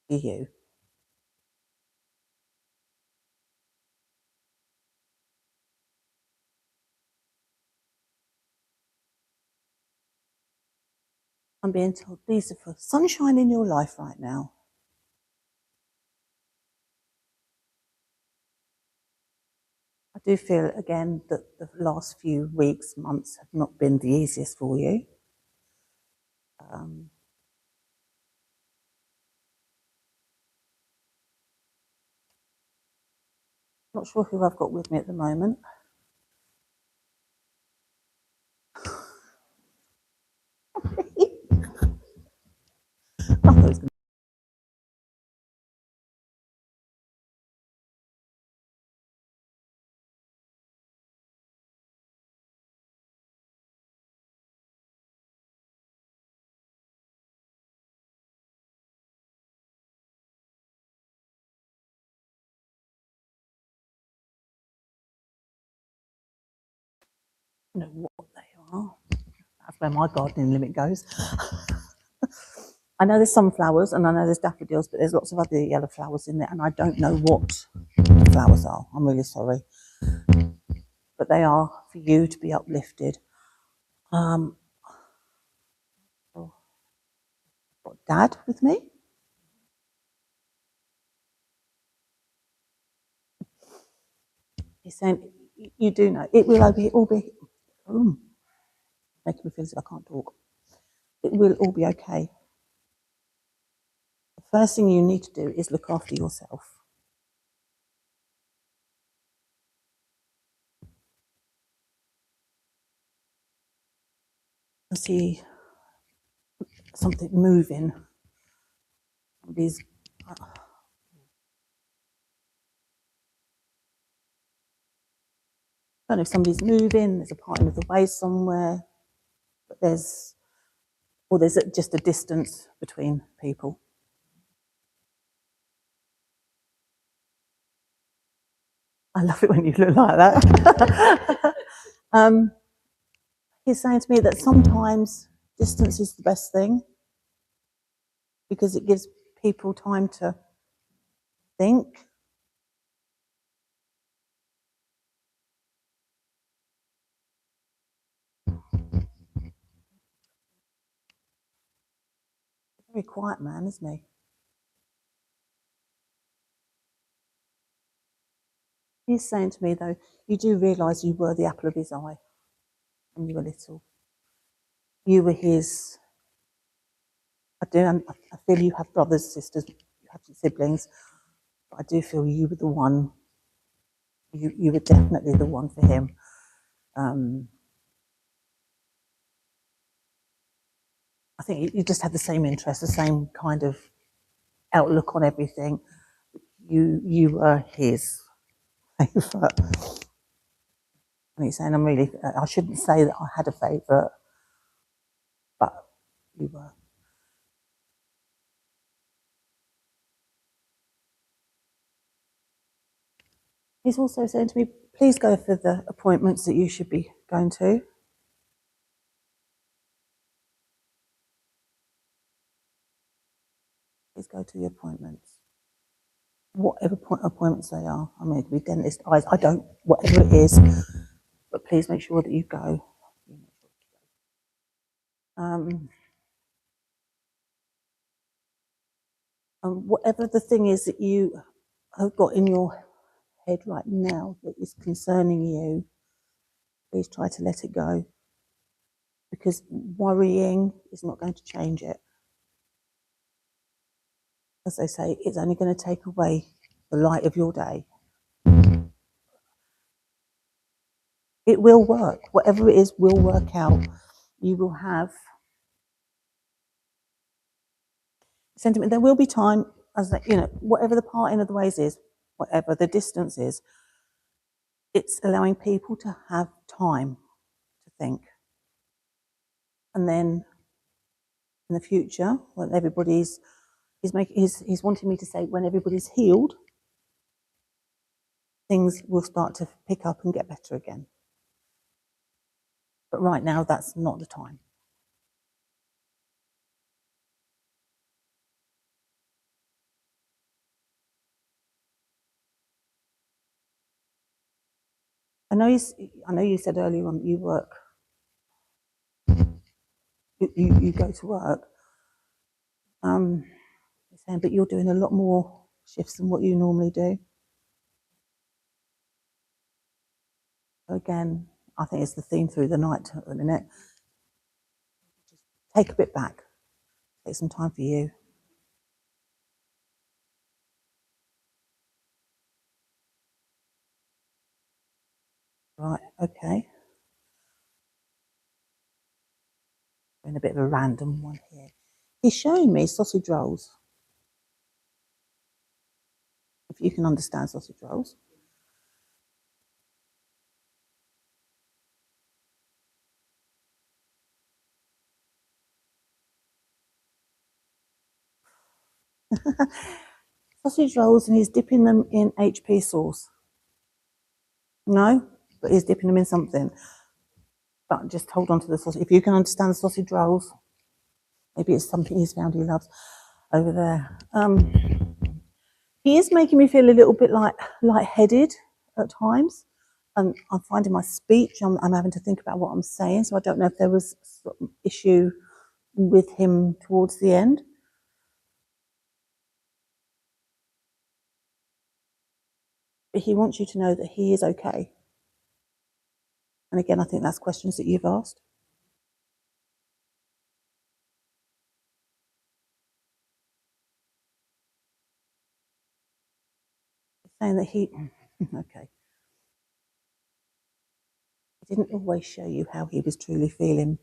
for you. I'm being told these are for sunshine in your life right now. I do feel again that the last few weeks, months have not been the easiest for you. Not sure who I've got with me at the moment. I thought it was going to know what they are. That's where my gardening limit goes. I know there's sunflowers and I know there's daffodils, but there's lots of other yellow flowers in there, and I don't know what the flowers are. I'm really sorry. But they are for you to be uplifted. I've got Dad with me. He's saying you do know it will all be making me feel as if I can't talk. It will all be okay. The first thing you need to do is look after yourself. I see something moving. These. I don't know if somebody's moving. There's a parting of the way somewhere, but there's just a distance between people. I love it when you look like that. He's saying to me that sometimes distance is the best thing because it gives people time to think. Very quiet man, isn't he? He's saying to me, though, you do realise you were the apple of his eye when you were little. You were his. I feel you have brothers, sisters, you have siblings, but I do feel you were the one. You were definitely the one for him. I think you just had the same interest, the same kind of outlook on everything. You were his favourite. And he's saying, I shouldn't say that I had a favourite, but you were. He's also saying to me, please go for the appointments that you should be going to. Please go to the appointments. Whatever appointments they are. I mean, it could be dentist, eyes, whatever it is, but please make sure that you go. And whatever the thing is that you have got in your head right now that is concerning you, please try to let it go. Because worrying is not going to change it. As they say, it's only going to take away the light of your day. It will work. Whatever it is will work out. You will have sentiment. There will be time, as whatever the parting of the ways is, whatever the distance is, it's allowing people to have time to think. And then in the future, when everybody's, he's wanting me to say when everybody's healed, things will start to pick up and get better again. But right now, that's not the time. I know you said earlier on you work. You go to work. But you're doing a lot more shifts than what you normally do. Again, I think it's the theme through the night at the minute. Just take a bit back. Take some time for you. Right, okay. Doing a bit of a random one here. He's showing me sausage rolls. If you can understand sausage rolls. Sausage rolls, and he's dipping them in HP sauce. No, but he's dipping them in something. But just hold on to the sausage. If you can understand the sausage rolls, maybe it's something he's found he loves over there. He is making me feel a little bit lightheaded at times. And I'm finding my speech, I'm having to think about what I'm saying. So I don't know if there was some issue with him towards the end. But he wants you to know that he is okay. And again, I think that's questions that you've asked. Saying that he, okay, he didn't always show you how he was truly feeling,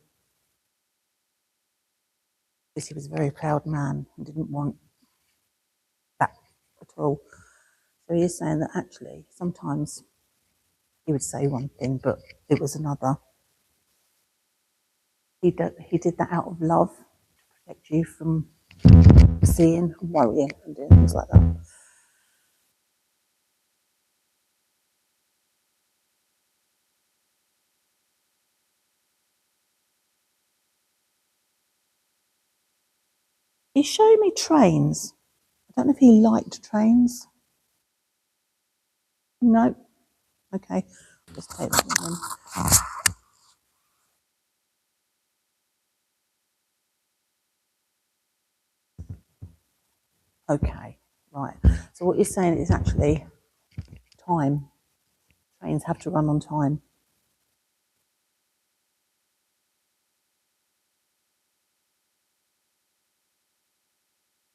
because he was a very proud man and didn't want that at all. So he is saying that actually sometimes he would say one thing, but it was another. He did that out of love to protect you from seeing and worrying and doing things like that. He's showing me trains. I don't know if he liked trains. No. Okay. Just take that one then. Okay. Right. So what you're saying is actually time. Trains have to run on time.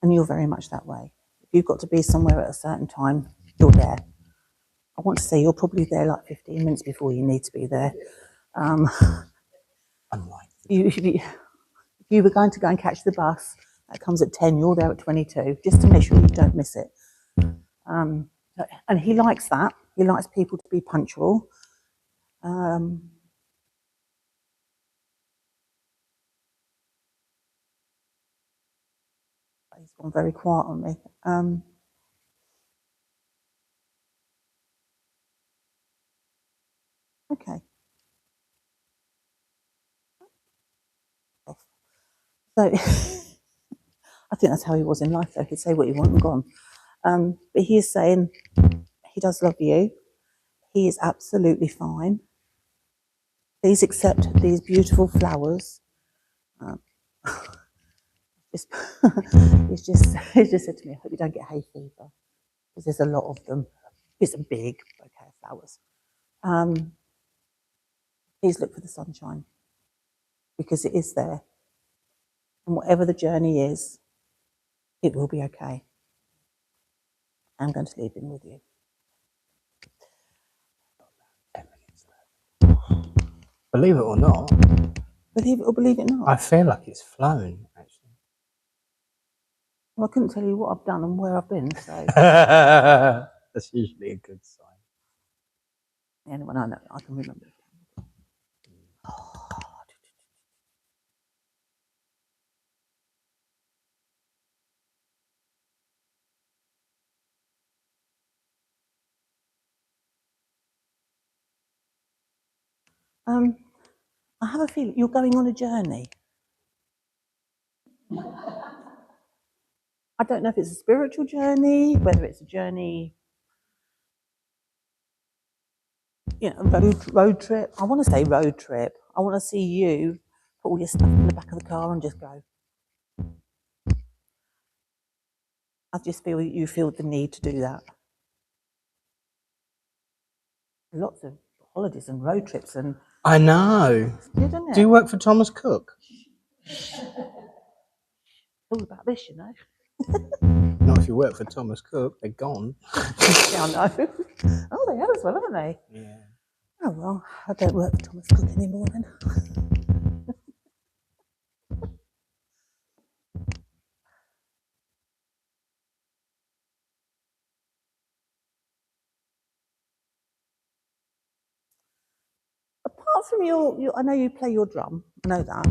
And you're very much that way. If you've got to be somewhere at a certain time, you're there. I want to say you're probably there like 15 minutes before you need to be there. If you were going to go and catch the bus, that comes at 10, you're there at 22, just to make sure you don't miss it. And he likes that. He likes people to be punctual. He's gone very quiet on me. Okay. So I think that's how he was in life, though. He'd say what he wanted and gone. But he is saying he does love you. He is absolutely fine. Please accept these beautiful flowers. He's just said to me, I hope you don't get hay fever, because there's a lot of them. It's a big bouquet of flowers. Please look for the sunshine, because it is there. And whatever the journey is, it will be okay. I'm going to leave him with you. Believe it or not. Believe it or believe it not. I feel like it's flown, actually. Well, I couldn't tell you what I've done and where I've been, so. That's usually a good sign. Anyone I know, I can remember. I have a feeling you're going on a journey. I don't know if it's a spiritual journey, whether it's a journey, road trip. I want to say road trip. I want to see you put all your stuff in the back of the car and just go. I just feel you feel the need to do that. Lots of holidays and road trips and. I know. It's good, isn't it? Do you work for Thomas Cook? All about this, you know. Not if you work for Thomas Cook, they're gone. Yeah, I know. Oh, they have as well, haven't they? Yeah. Oh, well, I don't work for Thomas Cook anymore then. Apart from your, I know you play your drum, I know that.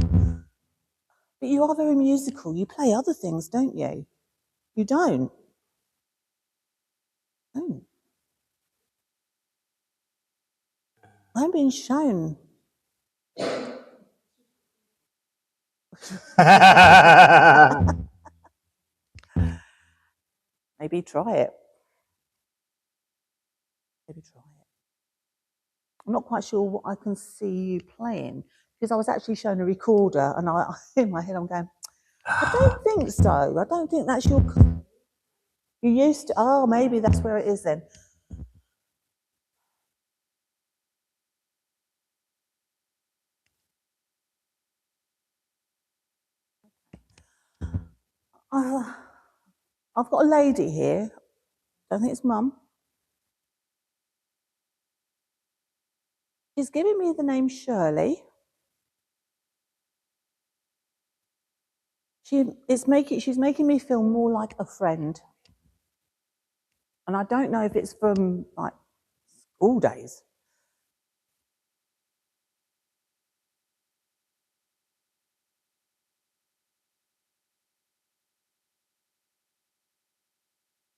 But you are very musical. You play other things, don't you? You don't. Oh. I'm being shown. Maybe try it. Maybe try it. I'm not quite sure what I can see you playing, because I was actually shown a recorder and I in my head I'm going, I don't think so. I don't think that's your. You used to. Oh, maybe that's where it is then. I've got a lady here. I think it's Mum. She's giving me the name Shirley. She's making me feel more like a friend. And I don't know if it's from like school days.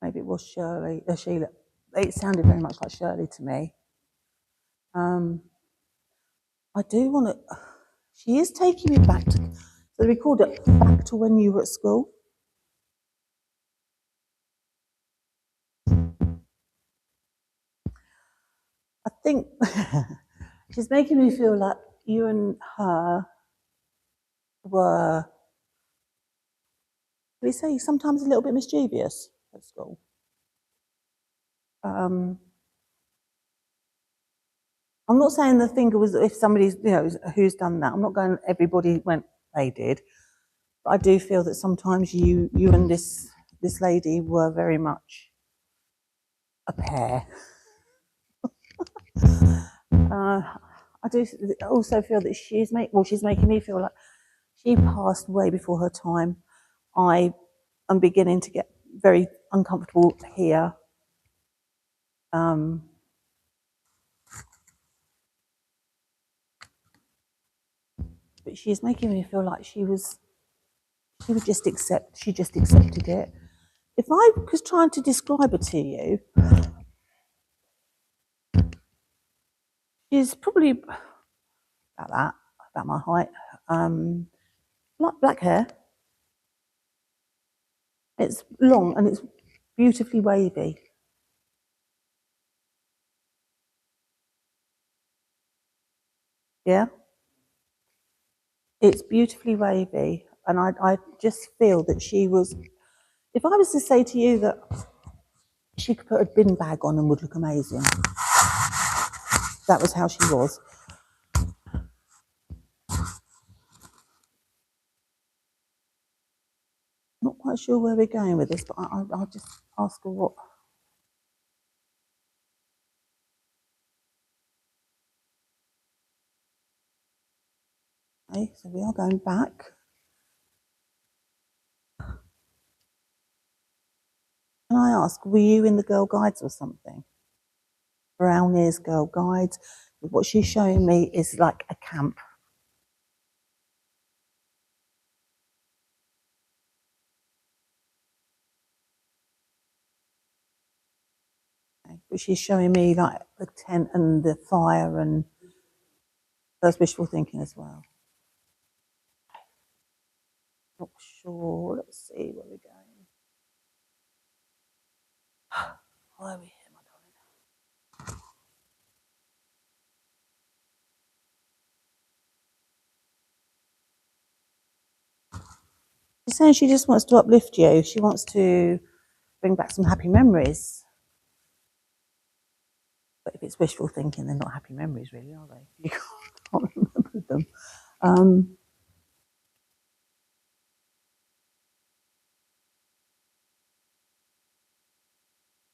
Maybe it was Shirley, Sheila. It sounded very much like Shirley to me. I do want to. She is taking me back to the recorder, back to when you were at school. I think she's making me feel like you and her were, do we say, sometimes a little bit mischievous at school. I'm not saying the finger was, if somebody's, who's done that. I'm not going, everybody went, they did. But I do feel that sometimes you and this lady were very much a pair. I do also feel that she's making me feel like she passed way before her time. I am beginning to get very uncomfortable here. But she's making me feel like she just accepted it. If I was trying to describe her to you, she's probably about my height. Black hair. It's long and it's beautifully wavy. Yeah? It's beautifully wavy. And I just feel that she was, if I was to say to you that she could put a bin bag on and would look amazing, that was how she was. Not quite sure where we're going with this, but I'll just ask her what. Okay, so we are going back. Can I ask, were you in the Girl Guides or something? Brownie's Girl Guides. What she's showing me is like a camp. Okay. But she's showing me like the tent and the fire, and that's wishful thinking as well. Not sure. Let's see where we're going. Why are we here, my darling? She's saying she just wants to uplift you. She wants to bring back some happy memories. But if it's wishful thinking, they're not happy memories, really, are they? You can't remember them.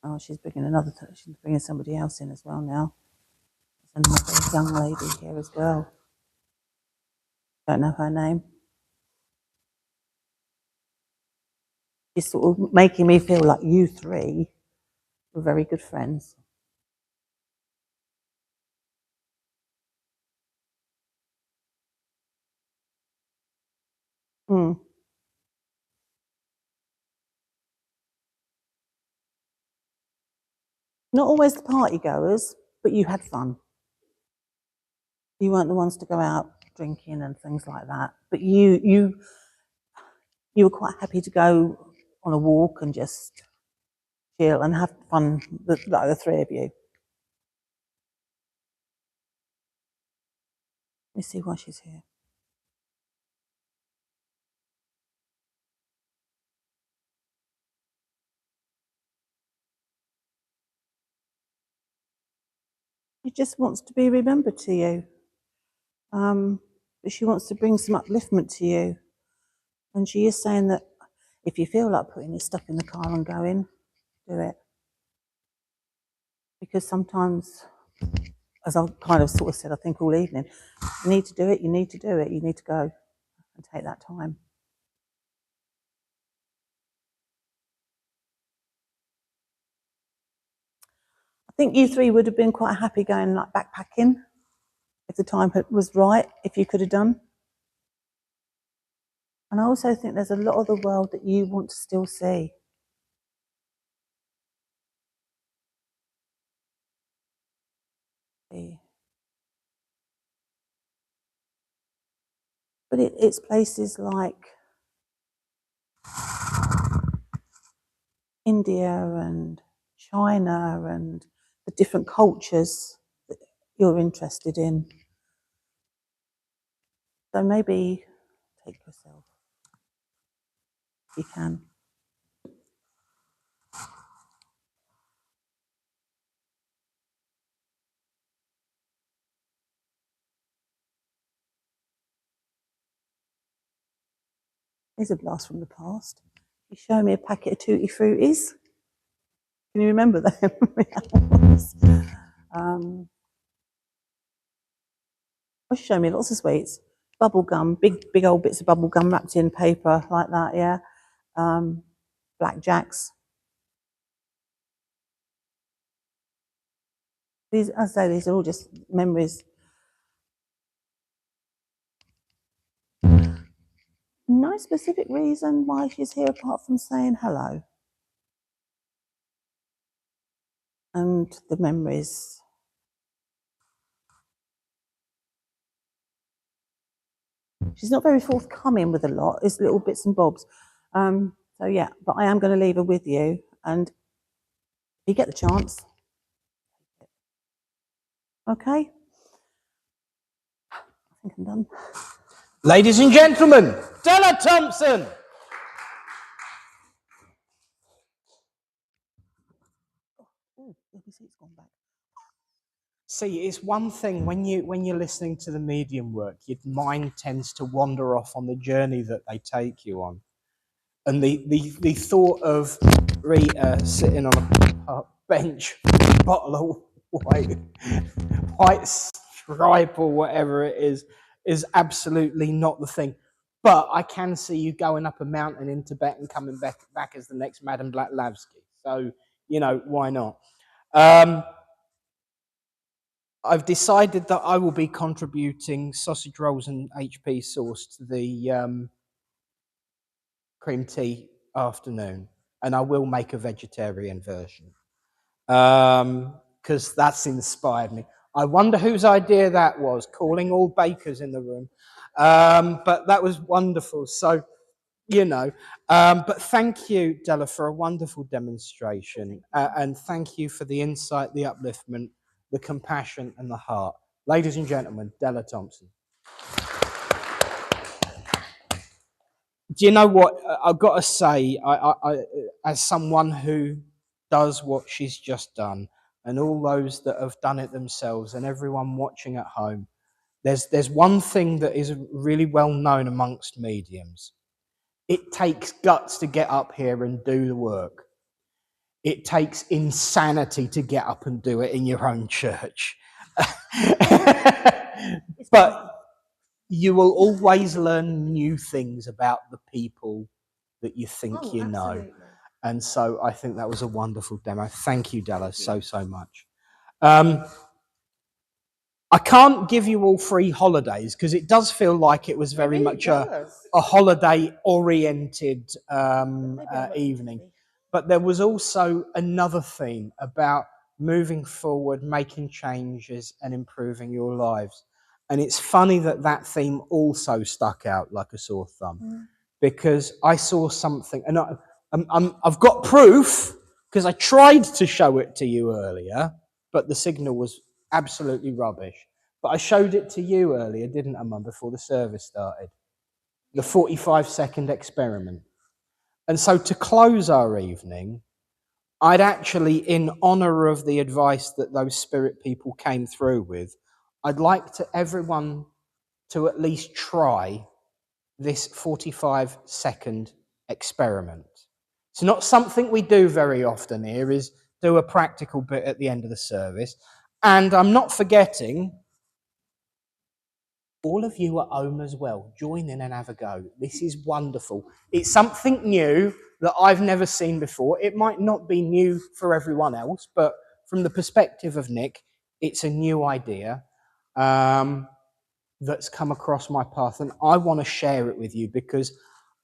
Oh, she's bringing somebody else in as well now. There's another young lady here as well. Don't know her name. She's sort of making me feel like you three were very good friends. Mm. Not always the party goers, but you had fun. You weren't the ones to go out drinking and things like that. But you were quite happy to go on a walk and just chill and have fun, like the three of you. Let me see why she's here. She just wants to be remembered to you. But she wants to bring some upliftment to you. And she is saying that If you feel like putting your stuff in the car and going, do it. Because sometimes, as I've kind of sort of said, I think all evening, you need to do it, you need to do it, you need to go and take that time. I think you three would have been quite happy going like backpacking if the time was right, if you could have done. And I also think there's a lot of the world that you want to still see. But it's places like India and China and the different cultures that you're interested in. So maybe take yourself, if you can. Here's a blast from the past. You show me a packet of Tutti Fruities. Can you remember them? Well, she showed me lots of sweets. Bubble gum, big old bits of bubble gum wrapped in paper like that, yeah. Blackjacks. These, as I say, these are all just memories. No specific reason why she's here apart from saying hello. And the memories. She's not very forthcoming with a lot. It's little bits and bobs. So yeah, but I am going to leave her with you. And if you get the chance, okay. I think I'm done. Ladies and gentlemen, Della Thompson. Oh, the seat's gone back. See, it's one thing when you're listening to the medium work, your mind tends to wander off on the journey that they take you on, and the thought of Rita sitting on a bench, with a bottle of white stripe or whatever it is absolutely not the thing. But I can see you going up a mountain in Tibet and coming back as the next Madame Blavatsky. So why not? I've decided that I will be contributing sausage rolls and HP sauce to the cream tea afternoon, and I will make a vegetarian version because that's inspired me. I wonder whose idea that was, calling all bakers in the room, but that was wonderful. So, but thank you, Della, for a wonderful demonstration, and thank you for the insight, the upliftment, the compassion, and the heart. Ladies and gentlemen, Della Thompson. Do you know what? I've got to say, I, as someone who does what she's just done, and all those that have done it themselves, and everyone watching at home, there's one thing that is really well known amongst mediums. It takes guts to get up here and do the work. It takes insanity to get up and do it in your own church. But you will always learn new things about the people that you think you know. Absolutely. And so I think that was a wonderful demo. Thank you, Della, so much. I can't give you all free holidays because it does feel like it was very much a holiday-oriented evening. But there was also another theme about moving forward, making changes and improving your lives. And it's funny that theme also stuck out like a sore thumb because I saw something, and I've got proof because I tried to show it to you earlier, but the signal was absolutely rubbish. But I showed it to you earlier, didn't I, Mum, before the service started? The 45-second experiment. And so to close our evening, I'd actually, in honour of the advice that those spirit people came through with, I'd like everyone to at least try this 45-second experiment. It's not something we do very often here, is do a practical bit at the end of the service. And I'm not forgetting, all of you at home as well. Join in and have a go. This is wonderful. It's something new that I've never seen before. It might not be new for everyone else, but from the perspective of Nick, it's a new idea that's come across my path, and I want to share it with you because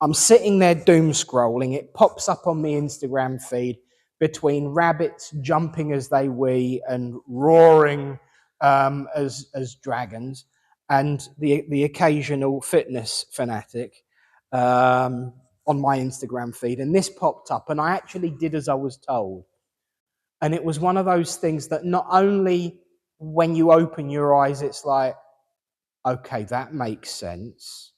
I'm sitting there doom scrolling. It pops up on my Instagram feed between rabbits jumping as they wee and roaring as dragons, and the occasional fitness fanatic on my Instagram feed. And this popped up, and I actually did as I was told. And it was one of those things that not only when you open your eyes, it's like, okay, that makes sense.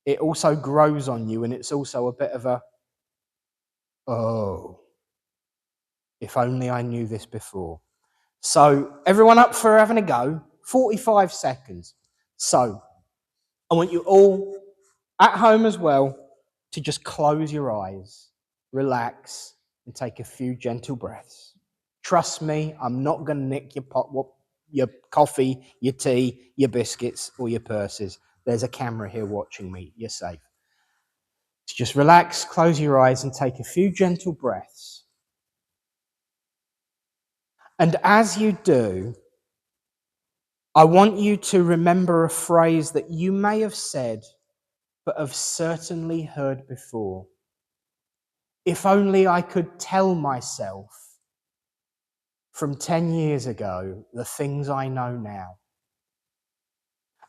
It also grows on you, and it's also a bit of a, oh, if only I knew this before. So everyone up for having a go? 45 seconds. So I want you all at home as well to just close your eyes, relax, and take a few gentle breaths. Trust me, I'm not going to nick your coffee, your tea, your biscuits, or your purses. There's a camera here watching me. You're safe. So just relax, close your eyes, and take a few gentle breaths. And as you do, I want you to remember a phrase that you may have said, but have certainly heard before. If only I could tell myself from 10 years ago the things I know now.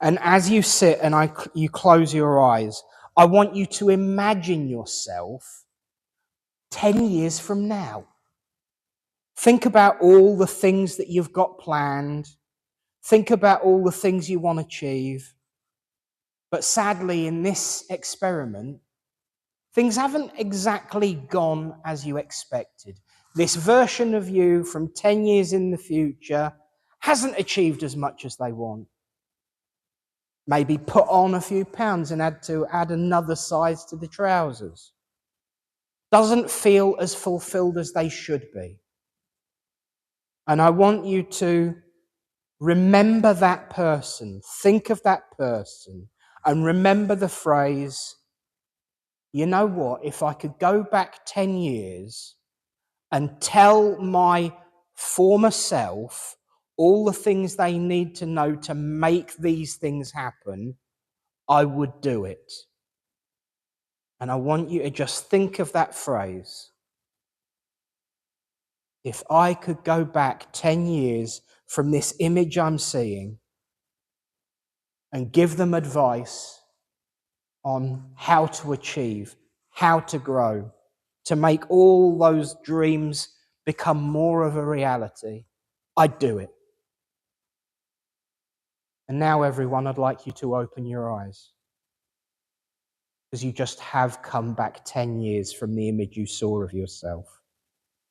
And as you sit and you close your eyes, I want you to imagine yourself 10 years from now. Think about all the things that you've got planned. Think about all the things you want to achieve. But sadly, in this experiment, things haven't exactly gone as you expected. This version of you from 10 years in the future hasn't achieved as much as they want. Maybe put on a few pounds and had to add another size to the trousers. Doesn't feel as fulfilled as they should be. And I want you to remember that person, think of that person, and remember the phrase, you know what, if I could go back 10 years and tell my former self all the things they need to know to make these things happen, I would do it. And I want you to just think of that phrase. If I could go back 10 years from this image I'm seeing and give them advice on how to achieve, how to grow, to make all those dreams become more of a reality, I'd do it. And now, everyone, I'd like you to open your eyes, because you just have come back 10 years from the image you saw of yourself.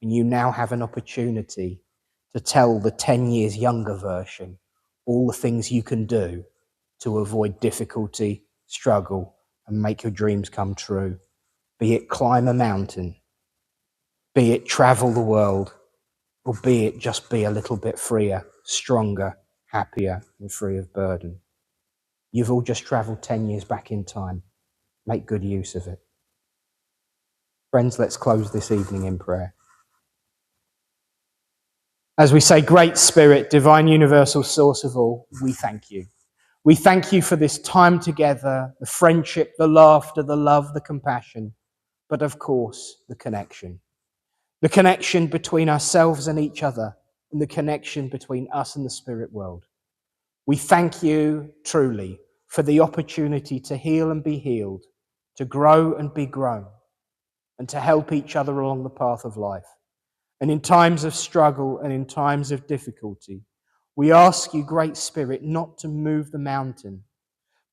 And you now have an opportunity to tell the 10 years younger version all the things you can do to avoid difficulty, struggle, and make your dreams come true. Be it climb a mountain, be it travel the world, or be it just be a little bit freer, stronger, happier, and free of burden. You've all just traveled 10 years back in time. Make good use of it. Friends, let's close this evening in prayer. As we say, Great Spirit, divine universal source of all, we thank you. We thank you for this time together, the friendship, the laughter, the love, the compassion, but of course, the connection. The connection between ourselves and each other, and the connection between us and the spirit world. We thank you truly for the opportunity to heal and be healed, to grow and be grown, and to help each other along the path of life. And in times of struggle and in times of difficulty, we ask you, Great Spirit, not to move the mountain,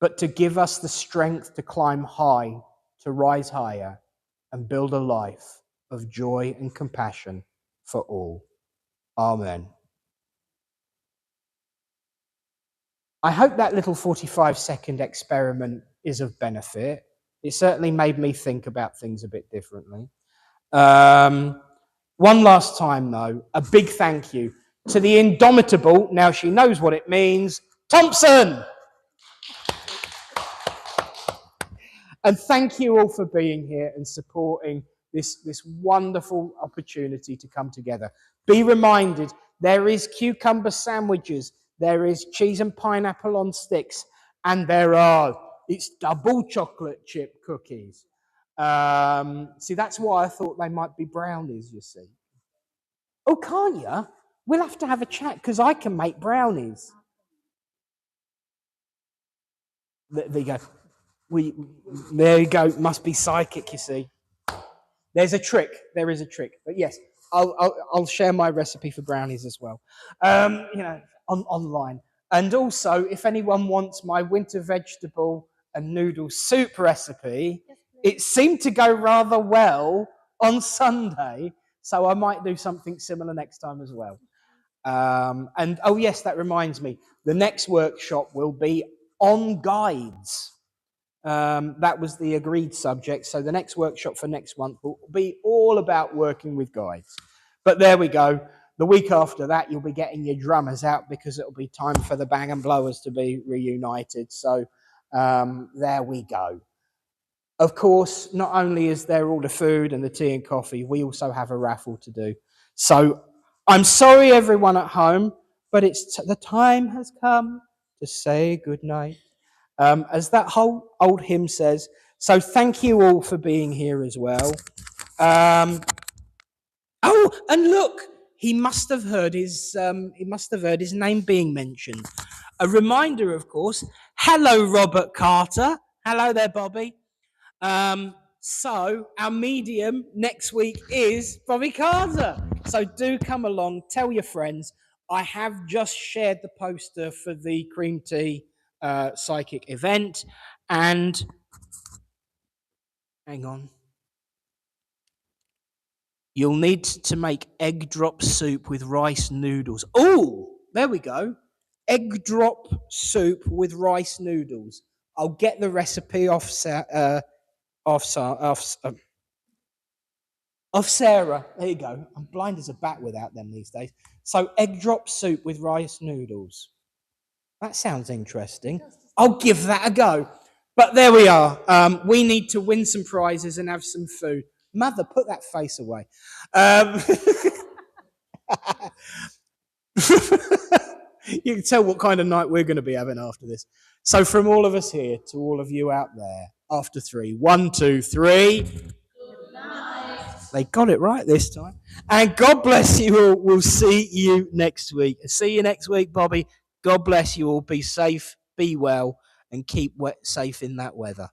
but to give us the strength to climb high, to rise higher, and build a life of joy and compassion for all. Amen. I hope that little 45-second experiment is of benefit. It certainly made me think about things a bit differently. One last time, though, a big thank you to the indomitable, now she knows what it means, Thompson! And thank you all for being here and supporting this wonderful opportunity to come together. Be reminded, there is cucumber sandwiches, there is cheese and pineapple on sticks, and it's double chocolate chip cookies. See, that's why I thought they might be brownies, you see. Oh, can't you? We'll have to have a chat, because I can make brownies. There you go. There you go. Must be psychic, you see. There's a trick. There is a trick. But yes, I'll share my recipe for brownies as well. Online. And also, if anyone wants my winter vegetable and noodle soup recipe, it seemed to go rather well on Sunday, so I might do something similar next time as well. And oh yes, that reminds me. The next workshop will be on guides. That was the agreed subject. So the next workshop for next month will be all about working with guides. But there we go. The week after that, you'll be getting your drummers out, because it'll be time for the Bang and Blowers to be reunited. So there we go. Of course, not only is there all the food and the tea and coffee, we also have a raffle to do. So I'm sorry, everyone at home, but the time has come to say goodnight. As that whole old hymn says. So thank you all for being here as well. Oh, and look, he must have heard his name being mentioned. A reminder, of course. Hello, Robert Carter. Hello there, Bobby. So our medium next week is Bobby Carter. So do come along, tell your friends. I have just shared the poster for the Cream Tea psychic event, and hang on, you'll need to make egg drop soup with rice noodles. Oh, there we go. Egg drop soup with rice noodles. I'll get the recipe off Sarah. There you go. I'm blind as a bat without them these days. So egg drop soup with rice noodles. That sounds interesting. I'll give that a go. But there we are. We need to win some prizes and have some food. Mother, put that face away. You can tell what kind of night we're going to be having after this. So from all of us here to all of you out there, after 3, 1, 2, 3. Good night. They got it right this time. And God bless you all. We'll see you next week. See you next week, Bobby. God bless you all. Be safe, be well, and keep safe in that weather.